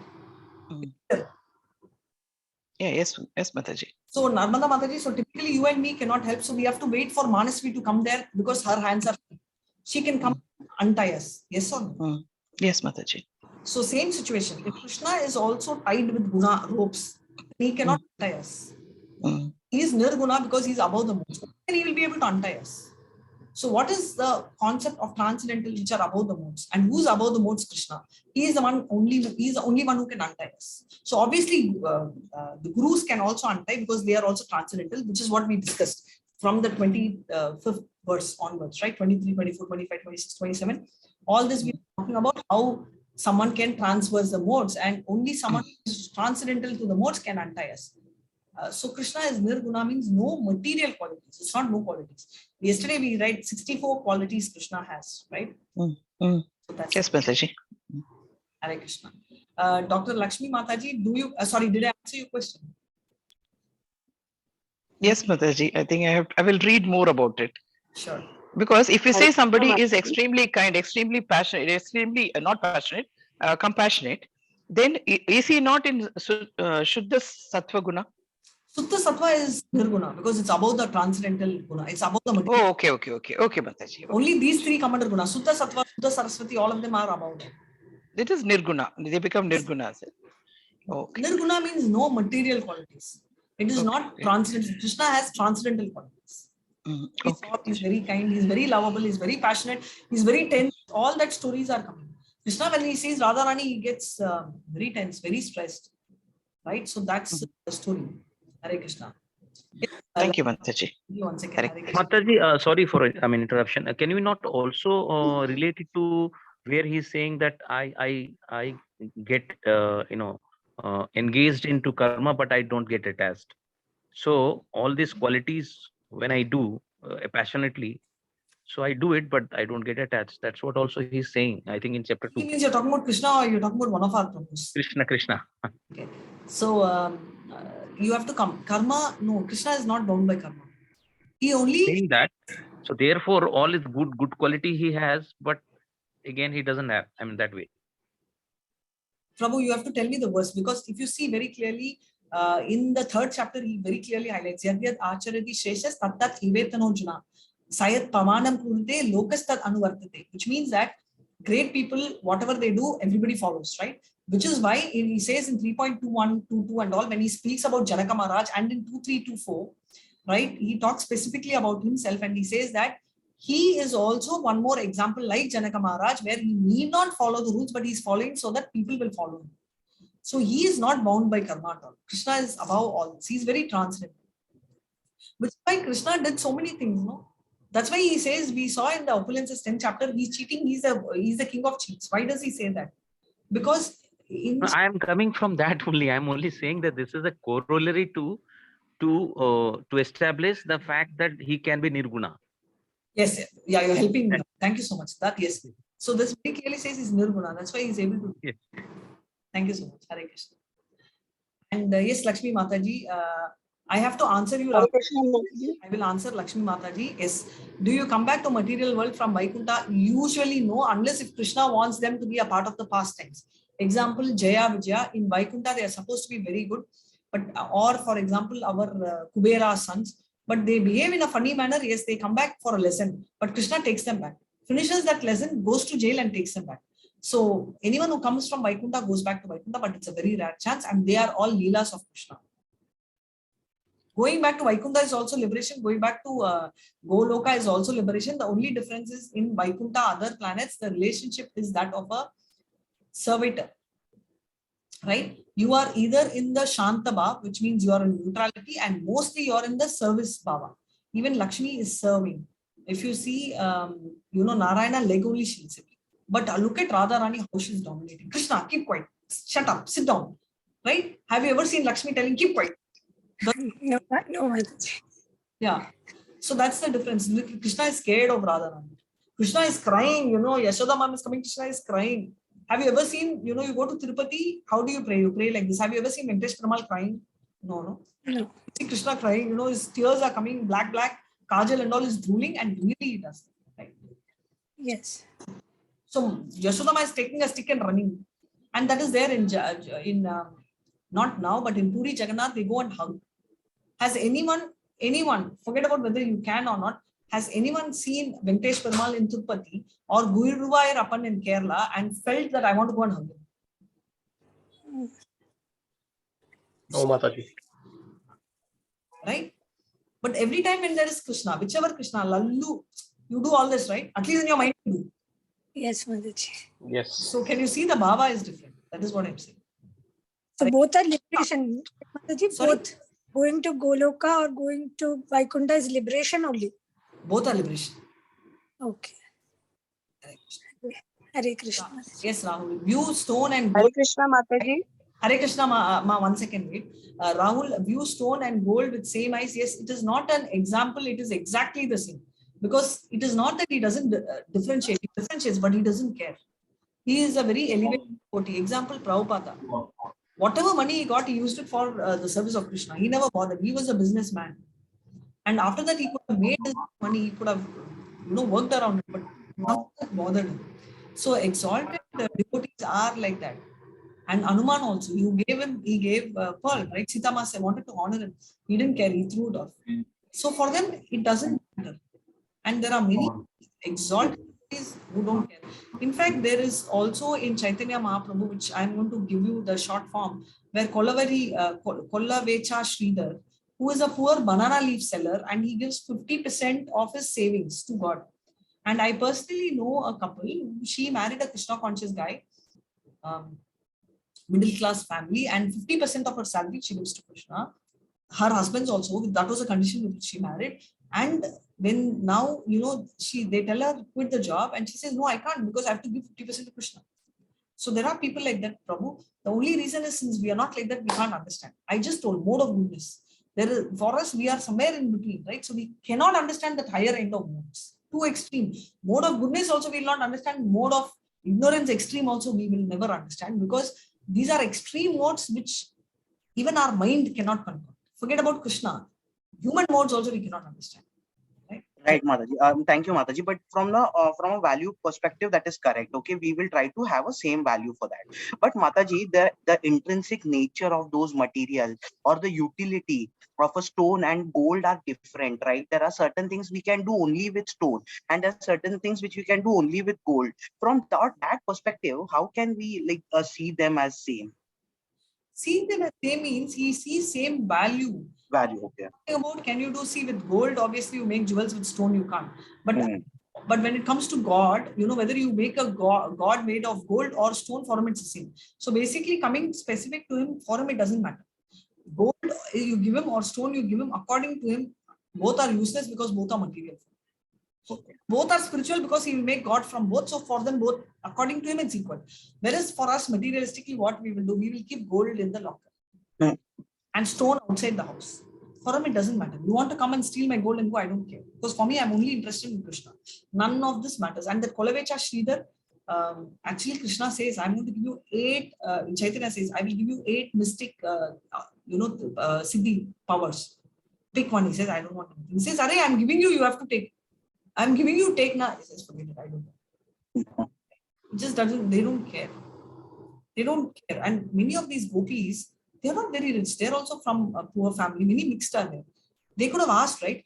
Yeah, yes, Mataji. So Narmada Mataji, so typically you and me cannot help. So we have to wait for Manasvi to come there because her hands are free. She can come untie us. Yes or no? Yes, Mataji. So same situation. If Krishna is also tied with guna ropes, he cannot untie us. He is nirguna because he is above the modes. And he will be able to untie us. So what is the concept of transcendental which are above the modes? And who's above the modes? Krishna. He is the only one who can untie us. So obviously the gurus can also untie because they are also transcendental, which is what we discussed from the 25th verse onwards, right? 23, 24, 25, 26, 27. All this we are talking about how someone can transverse the modes, and only someone who is transcendental to the modes can untie us. So Krishna is nirguna, means no material qualities. It's not no qualities. Yesterday we read 64 qualities Krishna has, right? So that's yes, Mataji. Hare Krishna. Dr. Lakshmi Mataji, did I answer your question? Yes, Mataji. I think I will read more about it. Sure. Because if you say somebody is extremely kind, extremely passionate, extremely not passionate, compassionate, then is he not in Shuddha Sattva Guna? Sutta Sattva is Nirguna because it's above the transcendental guna. It's above the material. Oh, okay, Mataji. Only these three come under guna. Sutta Sattva, Suddha Saraswati, all of them are above it. It is Nirguna. They become Nirguna. Okay. Nirguna means no material qualities. It is not transcendental. Krishna has transcendental qualities. He's soft, he's very kind, he's very lovable, he's very passionate, he's very tense. All that stories are coming. Krishna, when he sees Radharani, he gets very tense, very stressed. Right? So that's the story. Hare Krishna. Thank you, Mataji. One second. Mataji, sorry for interruption. Can you not also relate it to where he's saying that I get engaged into karma, but I don't get attached. So all these qualities, when I do passionately, so I do it, but I don't get attached. That's what also he's saying. I think in chapter 2. He means you're talking about Krishna or you're talking about one of our Prabhus? Krishna. Okay. So you have to come. Karma, no, Krishna is not bound by karma. He only saying that. So therefore, all is good quality he has, but again, he doesn't have. I mean, that way. Prabhu, you have to tell me the verse, because if you see very clearly in the 3rd chapter, he very clearly highlights Yadyad Acharati Sheshas Tattat Hivetanojuna Sayat Pavanam Kurute Lokastat Anuvartate, which means that great people, whatever they do, everybody follows, right? Which is why he says in 3.2122 and all, when he speaks about Janaka Maharaj, and in 2324, right, he talks specifically about himself and he says that he is also one more example like Janaka Maharaj, where he need not follow the rules, but he's following so that people will follow him. So he is not bound by karma at all. Krishna is above all this. He's very transcendental. Which is why Krishna did so many things, no? That's why he says, we saw in the Opulences 10th chapter, he's cheating, he's the king of cheats. Why does he say that? Because I am coming from that only. I'm only saying that this is a corollary to establish the fact that he can be nirguna. Yes, yeah, you're helping me. Thank you so much. That, yes. So this very clearly says he's nirguna. That's why he's able to. Yes. Thank you so much. Hare Krishna. And yes, Lakshmi Mataji, I have to answer you. I will answer Lakshmi Mataji. Yes. Do you come back to material world from Vaikuntha? Usually no, unless if Krishna wants them to be a part of the past tense. Example, Jaya Vijaya. In Vaikuntha, they are supposed to be very good. But or for example, our Kubera sons. But they behave in a funny manner. Yes, they come back for a lesson. But Krishna takes them back. Finishes that lesson, goes to jail and takes them back. So anyone who comes from Vaikuntha goes back to Vaikuntha, but it's a very rare chance. And they are all Leelas of Krishna. Going back to Vaikuntha is also liberation. Going back to Goloka is also liberation. The only difference is in Vaikuntha, other planets, the relationship is that of a servitor. Right? You are either in the Shanta Bhava, which means you are in neutrality, and mostly you are in the service Bhava. Even Lakshmi is serving. If you see, Narayana leg only shields him. But look at Radharani, how she's dominating. Krishna, keep quiet. Shut up. Sit down. Right? Have you ever seen Lakshmi telling, keep quiet? No. Yeah. So that's the difference. Krishna is scared of Radharani. Krishna is crying, Yashoda mom is coming, Krishna is crying. Have you ever seen, you go to Tirupati, how do you pray? You pray like this. Have you ever seen Venkatesh Perumal crying? No. You see Krishna crying, his tears are coming black, Kajal and all is drooling, and really he does. Right? Yes. So Yashodama is taking a stick and running. And that is there in not now, but in Puri Jagannath, they go and hug. Has anyone, forget about whether you can or not, has anyone seen Venkatesh Perumal in Tirupati or Guruvayurappan in Kerala and felt that I want to go and hug him? No, Mataji. Right? But every time when there is Krishna, whichever Krishna, Lallu, you do all this, right? At least in your mind you do. Yes, Mataji. Yes. So can you see the Bhava is different? That is what I'm saying. So both are liberation. Mataji, both. Going to Goloka or going to Vaikuntha is liberation only. Both are liberation. Okay. Hare Krishna. Yes, Rahul. View stone and gold. Hare Krishna, Mataji. Hare Krishna, ma 1 second, wait. Rahul, view stone and gold with same eyes. Yes, it is not an example. It is exactly the same. Because it is not that he doesn't differentiate. He differentiates, but he doesn't care. He is a very elevated devotee. Example, Prabhupada. Whatever money he got, he used it for the service of Krishna. He never bothered. He was a businessman. And after that, he could have made his money. He could have, worked around it, but nothing bothered him. So exalted devotees are like that. And Anuman also, he gave pearl, right? Sita Ma wanted to honor him. He didn't care, he threw it off. So for them, it doesn't matter. And there are many exalted who don't care. In fact, there is also in Chaitanya Mahaprabhu, which I'm going to give you the short form, where Kollavecha Sridhar, who is a poor banana leaf seller, and he gives 50% of his savings to God. And I personally know a couple, she married a Krishna conscious guy, middle class family, and 50% of her salary she gives to Krishna. Her husband's also, that was a condition with which she married. And when now, they tell her quit the job, and she says, no, I can't, because I have to give 50% to Krishna. So there are people like that, Prabhu. The only reason is, since we are not like that, we can't understand. I just told mode of goodness. For us, we are somewhere in between, right? So we cannot understand that higher end of modes. Too extreme. Mode of goodness also we will not understand. Mode of ignorance extreme also we will never understand, because these are extreme modes which even our mind cannot control. Forget about Krishna. Human modes also we cannot understand. Right, Mataji. Thank you, Mataji. But from a value perspective, that is correct. Okay, we will try to have a same value for that. But Mataji, the intrinsic nature of those materials or the utility of a stone and gold are different, right? There are certain things we can do only with stone, and there are certain things which we can do only with gold. From that perspective, how can we see them as same? See them as same means he sees same value. Okay. About can you do see with gold? Obviously, you make jewels with stone, you can't. But when it comes to God, whether you make a God made of gold or stone, for him it's the same. So basically, coming specific to him, for him it doesn't matter. Gold you give him or stone you give him, according to him, both are useless because both are material. So both are spiritual because he will make God from both. So for them both, according to him, it's equal. Whereas for us, materialistically, what we will do, we will keep gold in the locker and stone outside the house. For him, it doesn't matter. You want to come and steal my gold and go, I don't care. Because for me, I'm only interested in Krishna. None of this matters. And the Kollavecha Sridhar, actually Krishna says, I'm going to give you 8, Chaitanya says, I will give you 8 mystic, siddhi powers. Pick one. He says, I don't want anything. He says, Arey, I'm giving you, you have to take. I'm giving you, take now. He says, forget it, I don't know. It just doesn't, they don't care. They don't care. And many of these gopis, they're not very rich. They're also from a poor family. Many mixed are there. They could have asked, right?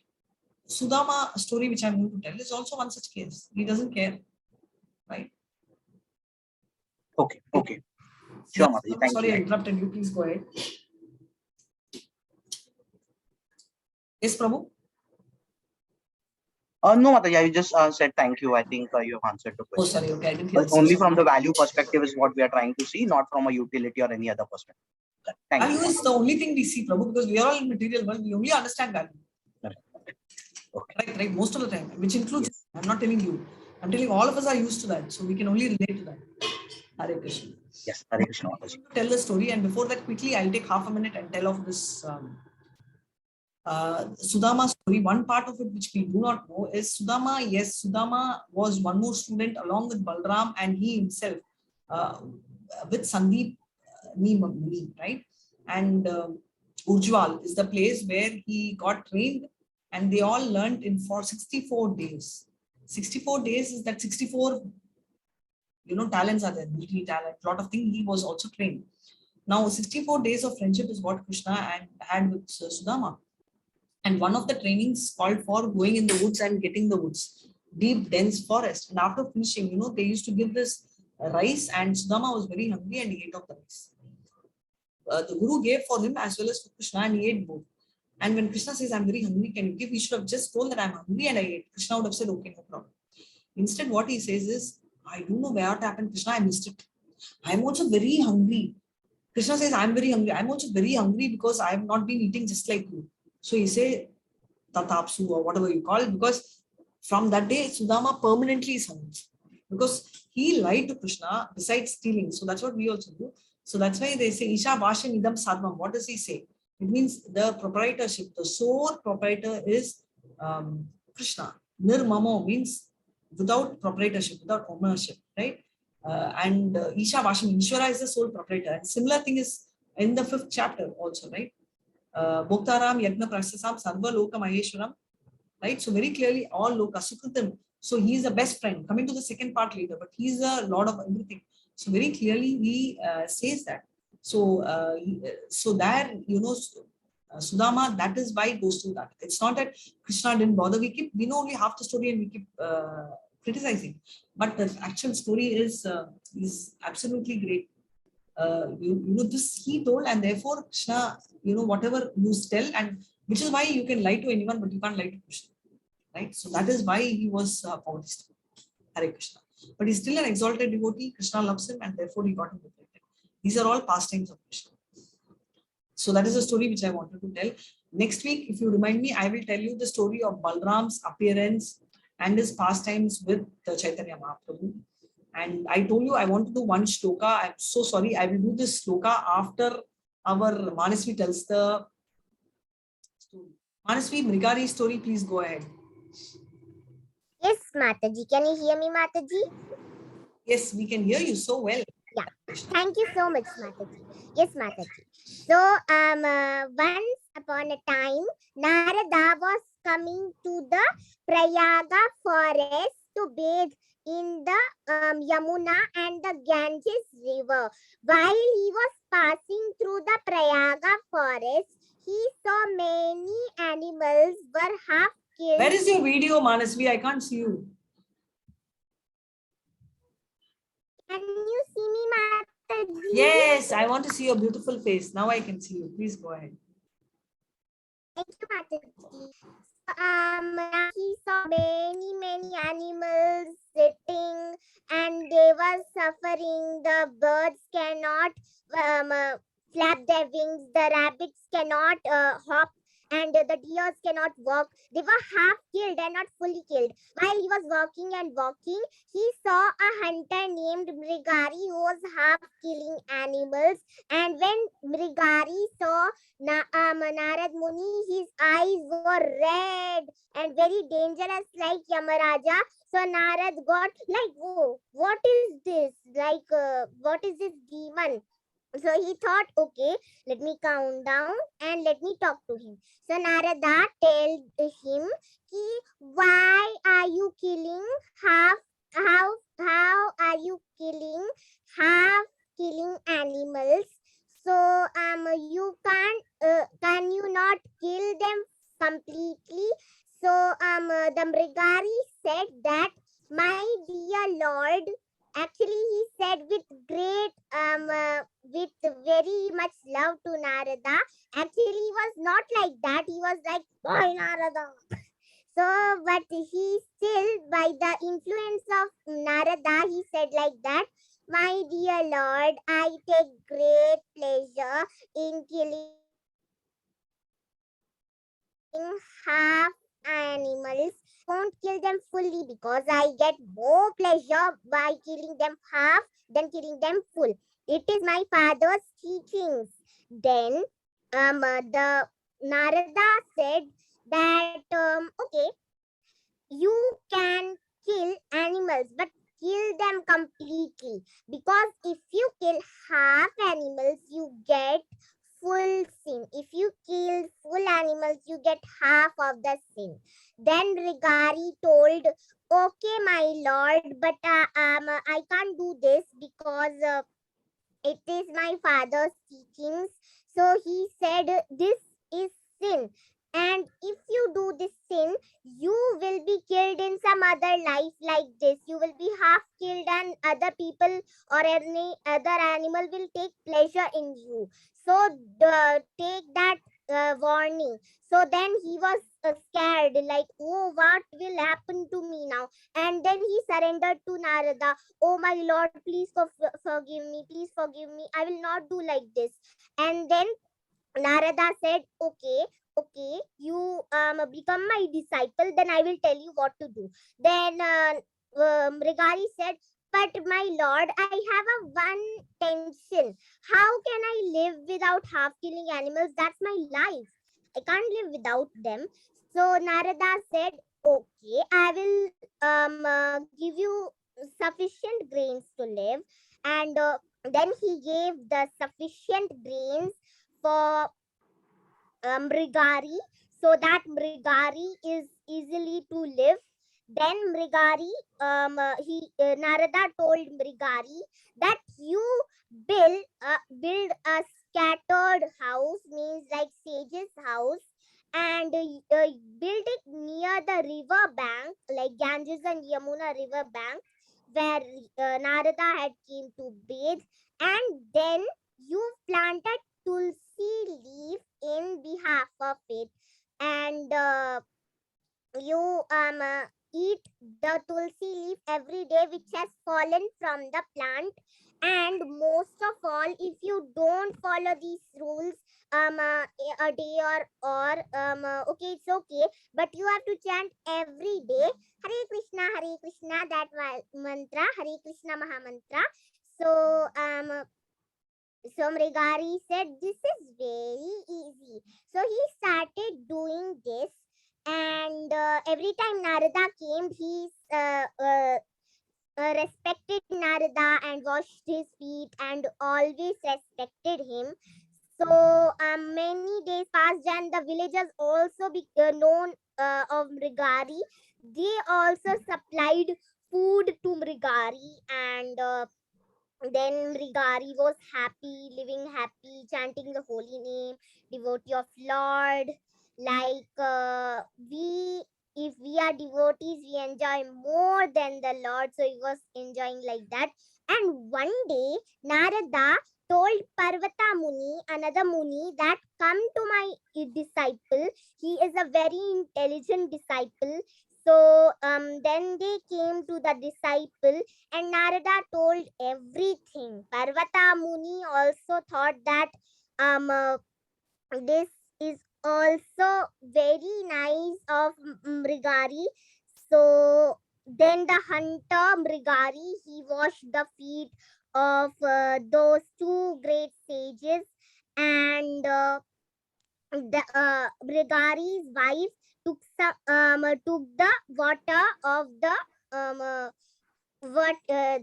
Sudama story, which I'm going to tell, is also one such case. He doesn't care, right? Okay. Sure, Mataji. Thank you. Sorry, I interrupted you. Please go ahead. Yes, Prabhu? No, Mataji, I just said thank you. I think you have answered the question. Oh, sorry. Okay, I didn't hear. Only from the value perspective is what we are trying to see, not from a utility or any other perspective. Thank you. Value is the only thing we see, Prabhu, because we are all in material world. We only understand value. Right. Most of the time, which includes, yes. I'm not telling you. I'm telling all of us are used to that. So we can only relate to that. Hare Krishna. Yes, Hare Krishna. Tell the story, and before that, quickly, I'll take half a minute and tell of this Sudama story. One part of it which we do not know is Sudama. Yes, Sudama was one more student along with Balram and he himself with Sandeep Muni, right? And Ujjwal is the place where he got trained, and they all learned for 64 days. 64 days is that 64, talents are there, military talent, lot of things. He was also trained. Now, 64 days of friendship is what Krishna had with Sudama. And one of the trainings called for going in the woods and getting the woods, deep, dense forest. And after finishing, they used to give this rice, and Sudama was very hungry and he ate of the rice. The Guru gave for him as well as for Krishna, and he ate both. And when Krishna says, I'm very hungry, can you give? He should have just told that I'm hungry and I ate. Krishna would have said, okay, no problem. Instead, what he says is, I don't know where it happened, Krishna, I missed it. I'm also very hungry. Krishna says, I'm very hungry. I'm also very hungry because I have not been eating just like you. So he say, Tatapsu or whatever you call it, because from that day, Sudama permanently is hungry. Because he lied to Krishna besides stealing. So that's what we also do. So that's why they say, Isha Bhashan Idam Sadvam. What does he say? It means the proprietorship, the sole proprietor is Krishna. Nirmamo means without proprietorship, without ownership, right? And Isha Bhashan, Ishvara is the sole proprietor. And similar thing is in the 5th chapter also, right? Bhoktaram Yagna Prasasam Sarva Loka Maheshwaram, right? So very clearly all Loka Sukritam. So he is the best friend. Coming to the second part later, but he is the Lord of everything. So very clearly he says that. So so there, Sudama, that is why it goes through that. It's not that Krishna didn't bother. We know only half the story and we keep criticizing, but the actual story is absolutely great. This he told, and therefore Krishna, whatever you tell, and which is why you can lie to anyone, but you can't lie to Krishna, right? So that is why he was published. Hare Krishna. But he's still an exalted devotee. Krishna loves him, and therefore he got him liberated. These are all pastimes of Krishna. So that is a story which I wanted to tell. Next week, if you remind me, I will tell you the story of Balram's appearance and his pastimes with the Chaitanya Mahaprabhu. And I told you I want to do one shloka. I'm so sorry. I will do this shloka after our Manasvi tells the story. Manasvi, Mrigari story, please go ahead. Yes, Mataji. Can you hear me, Mataji? Yes, we can hear you so well. Yeah. Thank you so much, Mataji. Yes, Mataji. So, once upon a time, Narada was coming to the Prayaga forest to bathe in the Yamuna and the Ganges river. While he was passing through the Prayaga forest, he saw many animals were half killed. Where is your video, Manasvi? I can't see you. Can you see me, Mataji? Yes, I want to see your beautiful face. Now I can see you. Please go ahead. Thank you, Mataji. He saw many animals sitting and they were suffering. The birds cannot flap their wings. The rabbits cannot hop. And the deers cannot walk. They were half killed and not fully killed. While he was walking and walking, he saw a hunter named Mrigari who was half killing animals. And when Mrigari saw Narad Muni, his eyes were red and very dangerous like Yamaraja. So Narad got like, oh, what is this? Like, what is this demon? So he thought, okay, let me calm down and let me talk to him. So Narada told him, why are you killing how are you killing animals? So you can you not kill them completely? So the Mrigari said that, my dear Lord, actually he said with great with very much love to Narada. Actually he was not like that. He was like, boy Narada. So but he still, by the influence of Narada, he said like that, my dear Lord, I take great pleasure in killing half animals. Won't kill them fully because I get more pleasure by killing them half than killing them full. It is my father's teachings. Then the Narada said that okay, you can kill animals, but kill them completely, because if you kill half animals, you get full sin. If you kill full animals, you get half of the sin. Then Mrigari told, okay, my lord, but I can't do this because it is my father's teachings. So he said, this is sin. And if you do this sin, you will be killed in some other life like this. You will be half killed and other people or any other animal will take pleasure in you. So take that warning. So then he was scared, like, oh, what will happen to me now? And then he surrendered to Narada. Oh my lord, please forgive me. Please forgive me. I will not do like this. And then Narada said, okay, you become my disciple, then I will tell you what to do. Then Mrigari said, but my lord, I have a one tension. How can I live without half killing animals? That's my life. I can't live without them. So Narada said, okay, I will give you sufficient grains to live. And then he gave the sufficient grains for Mrigari, so that Mrigari is easily to live. Then Mrigari, Narada told Mrigari that you build a scattered house, means like sage's house, and build it near the river bank, like Ganges and Yamuna river bank, where Narada had came to bathe, and then you planted tulsi leaf in behalf of it, and you eat the tulsi leaf every day which has fallen from the plant. And most of all, if you don't follow these rules a day or okay, it's okay, but you have to chant every day Hare Krishna, that mantra, Hare Krishna Maha Mantra. So Mrigari said this is very easy, so he started doing this. And every time Narada came, he respected Narada and washed his feet and always respected him. So many days passed, and the villagers also known of Mrigari. They also supplied food to Mrigari, and then Mrigari was happy, living happy, chanting the holy name, devotee of Lord. Like if we are devotees, we enjoy more than the Lord. So he was enjoying like that. And one day, Narada told Parvata Muni, another Muni, that come to my disciple. He is a very intelligent disciple. So then they came to the disciple, and Narada told everything. Parvata Muni also thought that this is also very nice of Mrigari. So then the hunter Mrigari, he washed the feet of those two great sages, and the Mrigari's wife took the water of the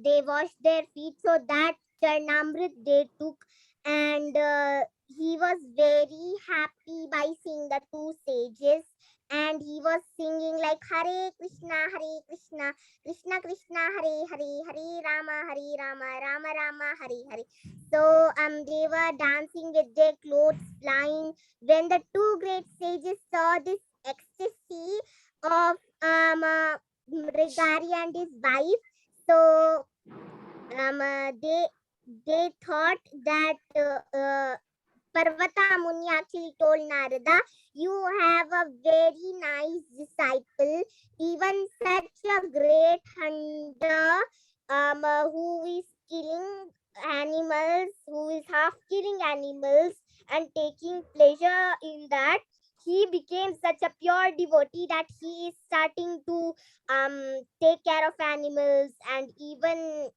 they washed their feet, so that Charnamrit they took, and he was very happy by seeing the two sages, and he was singing like Hare Krishna, Krishna Krishna, Hare Hare, Hare Rama, Rama Rama, Hare Hare. So they were dancing with their clothes flying. When the two great sages saw this ecstasy of Mrigari and his wife, so they thought that Parvata Muni actually told Narada, you have a very nice disciple, even such a great hunter who is killing animals, who is half killing animals and taking pleasure in that. He became such a pure devotee that he is starting to take care of animals, and even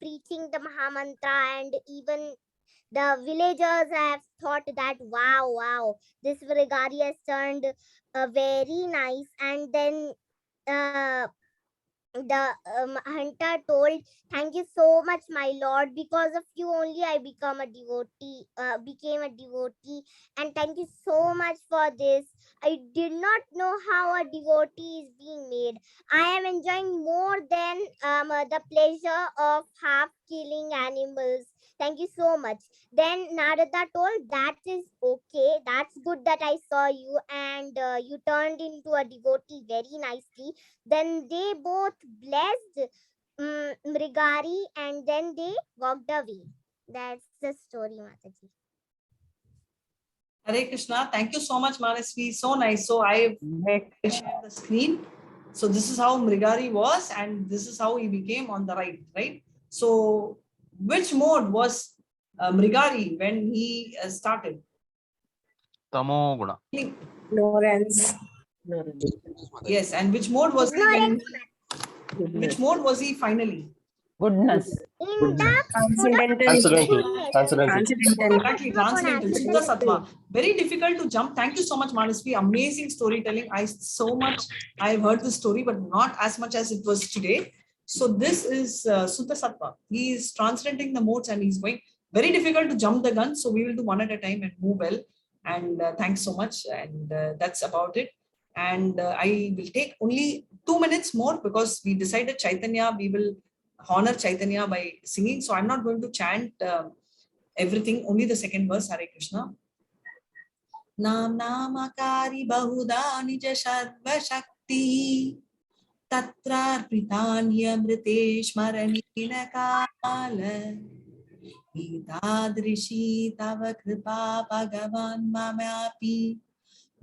preaching the Mahamantra, and even the villagers have thought that wow, this Mrigari has turned very nice. And then the hunter told, thank you so much, my lord, because of you only I became a devotee, and thank you so much for this. I did not know how a devotee is being made. I am enjoying more than the pleasure of half killing animals. Thank you so much. Then Narada told, that is okay, that's good that I saw you, and you turned into a devotee very nicely. Then they both blessed Mrigari, and then they walked away. That's the story, Mataji. Hare Krishna. Thank you so much, Manasvi. So nice. So I shared the screen. So this is how Mrigari was, and this is how he became on the right? So which mode was Mrigari when he started? Tamoguna. Ignorance. Yes, and which mode was he when, which mode was he finally? Goodness. Transcendental. Exactly, transcendental, Suddha Sattva. Very difficult to jump. Thank you so much, Manasvi. Amazing storytelling. I've heard this story, but not as much as it was today. So this is Suddha Sattva. He is transcendenting the modes, and he's going very difficult to jump the gun. So we will do one at a time and move well. And thanks so much. And that's about it. And I will take only 2 minutes more because we decided Chaitanya, we will honor Chaitanya by singing. So I'm not going to chant everything, only the second verse, Hare Krishna. Nam namakari bahuda nija sarva shakti tatra pritanya mritesh maranina kala idadrishi tava kripa bhagavan mamapi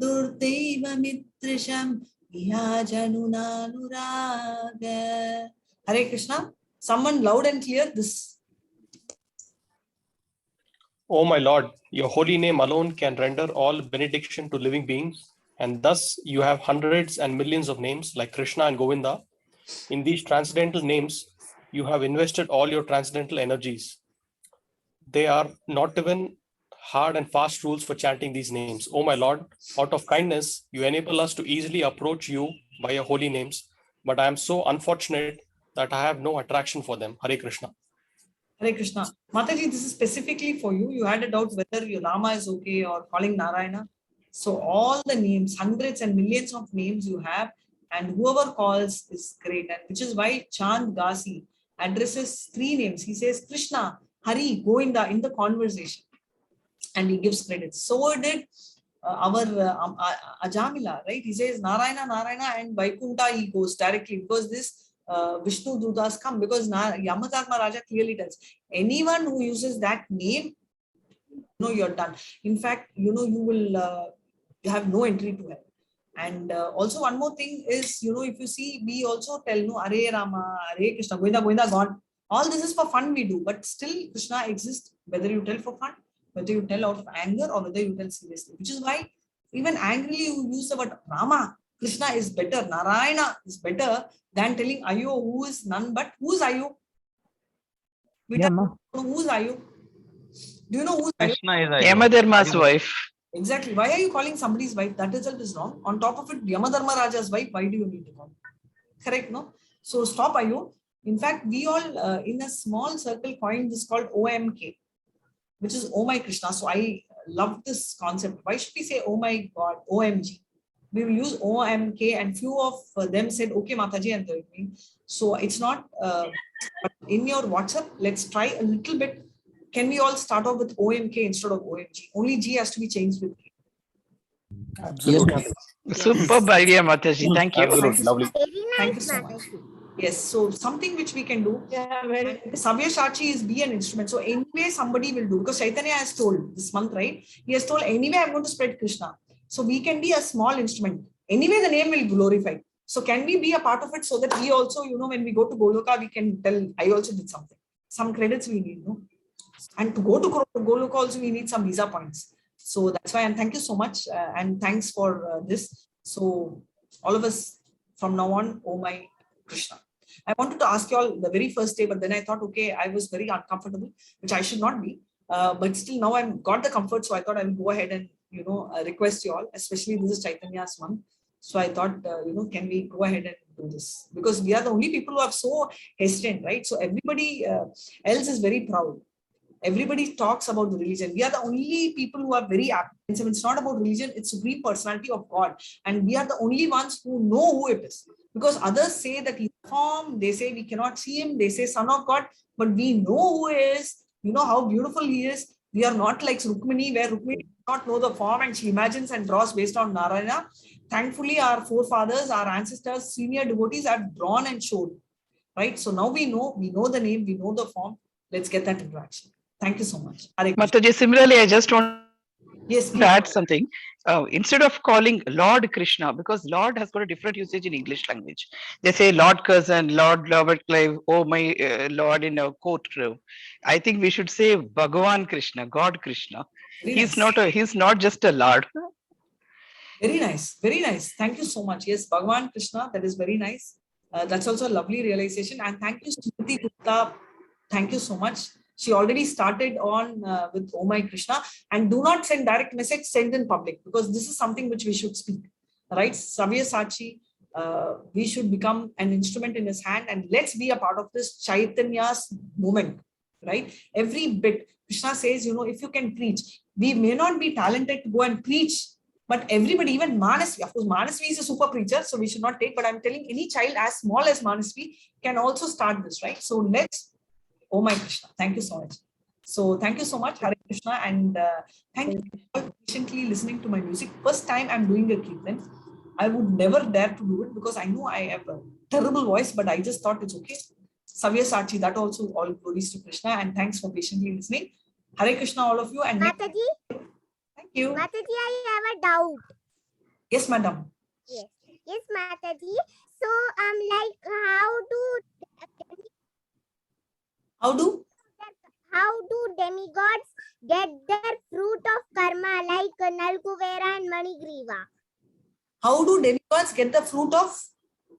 Durdeva mitrisham vihajanunanuraga. Hare Krishna. Someone loud and clear this. O my Lord, your holy name alone can render all benediction to living beings, and thus you have hundreds and millions of names like Krishna and Govinda. In these transcendental names, you have invested all your transcendental energies. They are not even hard and fast rules for chanting these names. O my Lord, out of kindness, you enable us to easily approach you by your holy names, but I am so unfortunate that I have no attraction for them. Hare Krishna. Hare Krishna. Mataji, this is specifically for you. You had a doubt whether your Rama is okay or calling Narayana. So all the names, hundreds and millions of names you have, and whoever calls is great. And which is why Chand Gasi addresses 3 names. He says Krishna, Hari, Govinda in the conversation. And he gives credit. So did our Ajamila, right? He says Narayana, Narayana, and Vaikuntha he goes directly because this Vishnu Dudas come, because Yamadharma Raja clearly tells anyone who uses that name, you're done. In fact, you will have no entry to hell. And also one more thing is, if you see, we also tell Hare Rama, Hare Krishna, Govinda, Govinda, gone. All this is for fun we do, but still Krishna exists, whether you tell for fun, whether you tell out of anger, or whether you tell seriously. Which is why even angrily you use the word Rama. Krishna is better, Narayana is better than telling Ayo, who is none but who's Ayo? Who's Ayo? Do you know who's Krishna Ayo? is Ayo. Yamadharma's wife. Exactly. Why are you calling somebody's wife? That itself is wrong. On top of it, Yamadharma Raja's wife, why do you need to call? Correct, no? So stop Ayo. In fact, we all in a small circle coined this called OMK, which is Oh My Krishna. So I love this concept. Why should we say Oh My God, OMG? We will use OMK, and few of them said, okay, Mataji, and they're doing. So it's not in your WhatsApp. Let's try a little bit. Can we all start off with OMK instead of OMG? Only G has to be changed with K. Absolutely. Yes. Superb idea, Mataji. Thank you. Absolutely. Lovely. Thank you so much. Yes, so something which we can do. Savya Shachi is be an instrument. So anyway, somebody will do, because Chaitanya has told this month, right? He has told anyway, I'm going to spread Krishna. So we can be a small instrument. Anyway, the name will glorify. So can we be a part of it so that we also, when we go to Goloka, we can tell, I also did something. Some credits we need, no? And to go to Goloka also, we need some visa points. So that's why, and thank you so much. And thanks for this. So all of us from now on, Oh My Krishna. I wanted to ask you all the very first day, but then I thought, okay, I was very uncomfortable, which I should not be. But still now I've got the comfort. So I thought I will go ahead and, request you all, especially this is Chaitanya's month. So I thought, can we go ahead and do this? Because we are the only people who are so hesitant, right? So everybody else is very proud. Everybody talks about the religion. We are the only people who are very apprehensive. It's not about religion, it's Supreme Personality of God. And we are the only ones who know who it is. Because others say that he's a form, they say we cannot see him, they say Son of God, but we know who he is, how beautiful he is. We are not like Rukmini, where Rukmini does not know the form and she imagines and draws based on Narayana. Thankfully, our forefathers, our ancestors, senior devotees have drawn and showed. Right? So now we know the name, we know the form. Let's get that interaction. Thank you so much. Mataji, similarly, I just want to add something. Instead of calling Lord Krishna, because Lord has got a different usage in English language. They say Lord Cousin, Lord Robert Clive, oh my Lord in a courtroom. I think we should say Bhagavan Krishna, God Krishna. He's not just a Lord. Very nice. Very nice. Thank you so much. Yes, Bhagavan Krishna, that is very nice. That's also a lovely realization. And thank you, Smriti Gupta. Thank you so much. She already started on with Oh My Krishna. And do not send direct message, send in public, because this is something which we should speak. Right? Savya Sachi, we should become an instrument in his hand, and let's be a part of this Chaitanya's movement. Right? Every bit. Krishna says, if you can preach, we may not be talented to go and preach But everybody, even Manasvi, of course, Manasvi is a super preacher, so we should not take, but I'm telling any child as small as Manasvi can also start this, right? So let's, oh my Krishna, thank you so much. So thank you so much, Hare Krishna, and thank you for patiently listening to my music. First time I'm doing a Kirtan. I would never dare to do it because I know I have a terrible voice, but I just thought it's okay. Savya Sachi, that also all glories to Krishna, and thanks for patiently listening. Hare Krishna, all of you, and Mataji, thank you. Mataji, I have a doubt. Yes, madam. Yes, Mataji. So, like, how do demigods get their fruit of karma, like Nalkuvera and Manigriva? How do demigods get the fruit of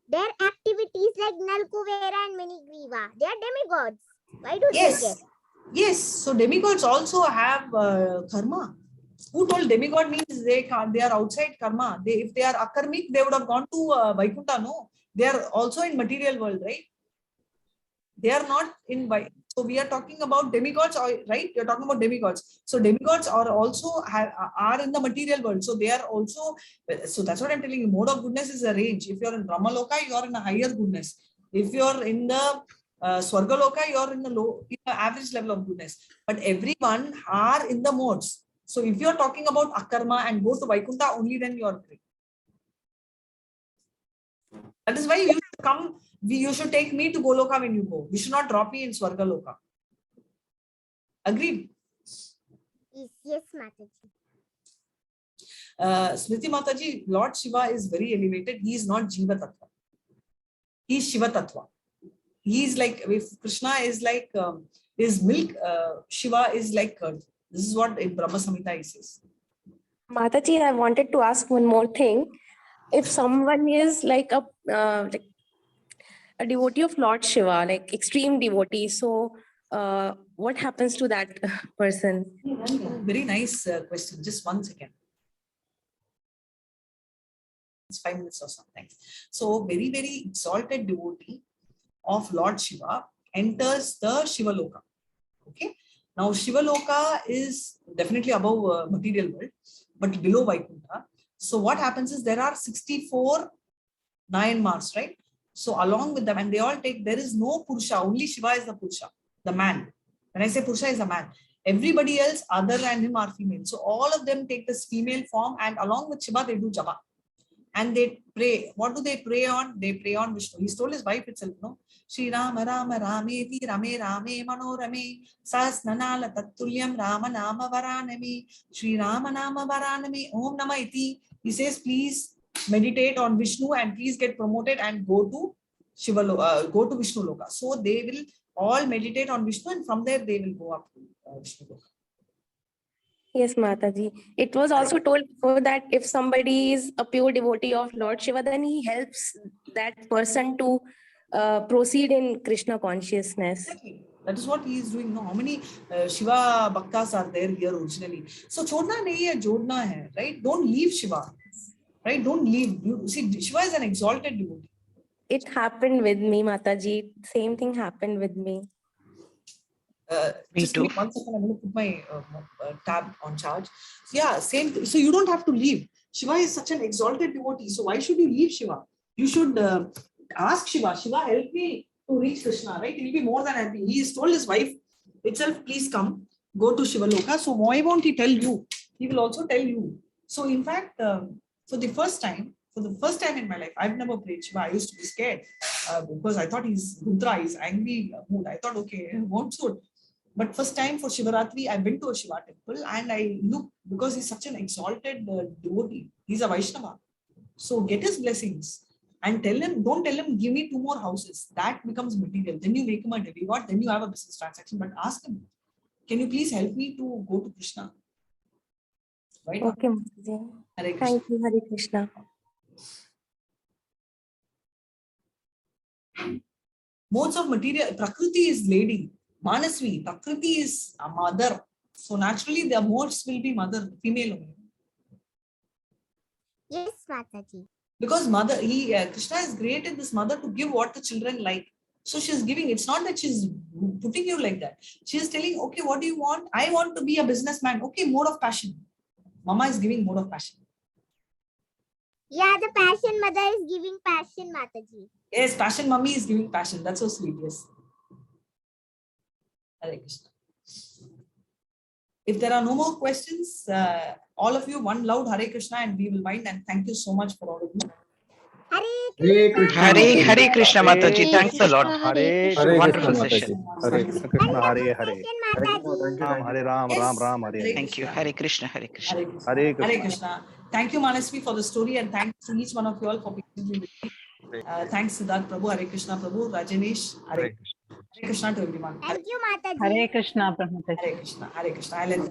their activities, like Nalkuvera and Manigriva? They are demigods. Why do they get? Yes. So demigods also have karma. Who told demigod means they are outside karma? If they are akarmic, they would have gone to Vaikuntha. No, they are also in material world, right? They are not in so we are talking about demigods, right? You're talking about demigods. So demigods are also are in the material world. So they are also, so that's what I'm telling you. Mode of goodness is a range. If you're in Brahmaloka, you're in a higher goodness. If you're in the Swargaloka, you're in the average level of goodness. But everyone are in the modes. So if you're talking about akarma and go to Vaikuntha, only then you are great. That is why you should come. You should take me to Goloka when you go. You should not drop me in Swargaloka. Agreed? Yes, Mataji. Smriti Mataji, Lord Shiva is very elevated. He is not Jiva Tattva. He is Shiva Tattva. He is like, if Krishna is like is milk, Shiva is like curd. This is what in Brahma Samhita says. Mataji, I wanted to ask one more thing. If someone is like a devotee of Lord Shiva, like extreme devotee, so what happens to that person? Very nice question. Just 1 second. It's 5 minutes or something. So very, very exalted devotee of Lord Shiva enters the Shiva Loka. Okay. Now Shiva Loka is definitely above material world, but below Vaikuntha. So what happens is there are 64 Nayanmars, right? So along with them, and they all take, there is no Purusha, only Shiva is the Purusha, the man. When I say Purusha is a man, everybody else other than him are female. So all of them take this female form, and along with Shiva, they do japa. And they pray. What do they pray on? They pray on Vishnu. He told his wife itself, no? Shri Rama Rama Rameti Rame Rame Manorame Sasnanala Tattulyam Rama Nama Varanami Shri Rama Nama Varanami Om Nama Iti. He says, please meditate on Vishnu and please get promoted and go to Shiva, go to Vishnu Loka. So they will all meditate on Vishnu, and from there they will go up to Vishnu Loka. Yes, Mataji. It was also told before that if somebody is a pure devotee of Lord Shiva, then he helps that person to proceed in Krishna consciousness. Exactly. That is what he is doing. No, how many Shiva Bhaktas are there here originally? So chodna nahi hai, jodna hai, right? Don't leave Shiva, right? Don't leave. You see, Shiva is an exalted devotee. It happened with me, Mataji. Same thing happened with me. Just give me 1 second. I'm going to put my tab on charge. So yeah, same thing. So you don't have to leave. Shiva is such an exalted devotee. So why should you leave Shiva? You should ask Shiva, Shiva, help me to reach Krishna, right? He'll be more than happy. He has told his wife itself, please come, go to Shiva Loka. So why won't he tell you? He will also tell you. So in fact, for the first time in my life, I've never prayed Shiva. I used to be scared because I thought he's Rudra, he's angry mood. I thought, okay, won't suit. But first time for Shivaratri, I went to a Shiva temple and I looked, because he's such an exalted devotee. He's a Vaishnava. So get his blessings and tell him, don't tell him, give me 2 more houses. That becomes material. Then you make him a demigod, then you have a business transaction. But ask him, can you please help me to go to Krishna? Right? Okay, Mataji. Hare Krishna. Thank you, Hare Krishna. Modes of material, Prakriti is lady. Manasvi, Prakriti is a mother. So naturally the modes will be mother, female only. Yes, Mataji. Because mother, Krishna has created this mother to give what the children like. So she's giving, it's not that she's putting you like that. She is telling, okay, what do you want? I want to be a businessman. Okay, mode of passion. Mama is giving mode of passion. Yeah, the passion mother is giving passion, Mataji. Yes, passion mummy is giving passion. That's so sweet. Yes. Hare Krishna. If there are no more questions, all of you, one loud Hare Krishna, and we will wind. And thank you so much for all of you. Hare Krishna. Hare Krishna Mataji. Hare Thanks a lot. Krishna, Hare For a wonderful Krishna, session. Hare Krishna, Hare Hare. Mataji. Ram, Hare Ram, Ram Ram, Hare Hare. Thank you. Hare Krishna. Hare Krishna. Hare Krishna. Hare Hare Krishna. Krishna. Thank you, Manasvi, for the story, and thanks to each one of you all for patiently with me. Thanks, Siddharth Prabhu, Hare Krishna Prabhu, Rajanish, Hare Krishna to everyone. Thank you, Mataji. Hare Krishna, Prabhupada. Hare Krishna. Hare Krishna. I'll end.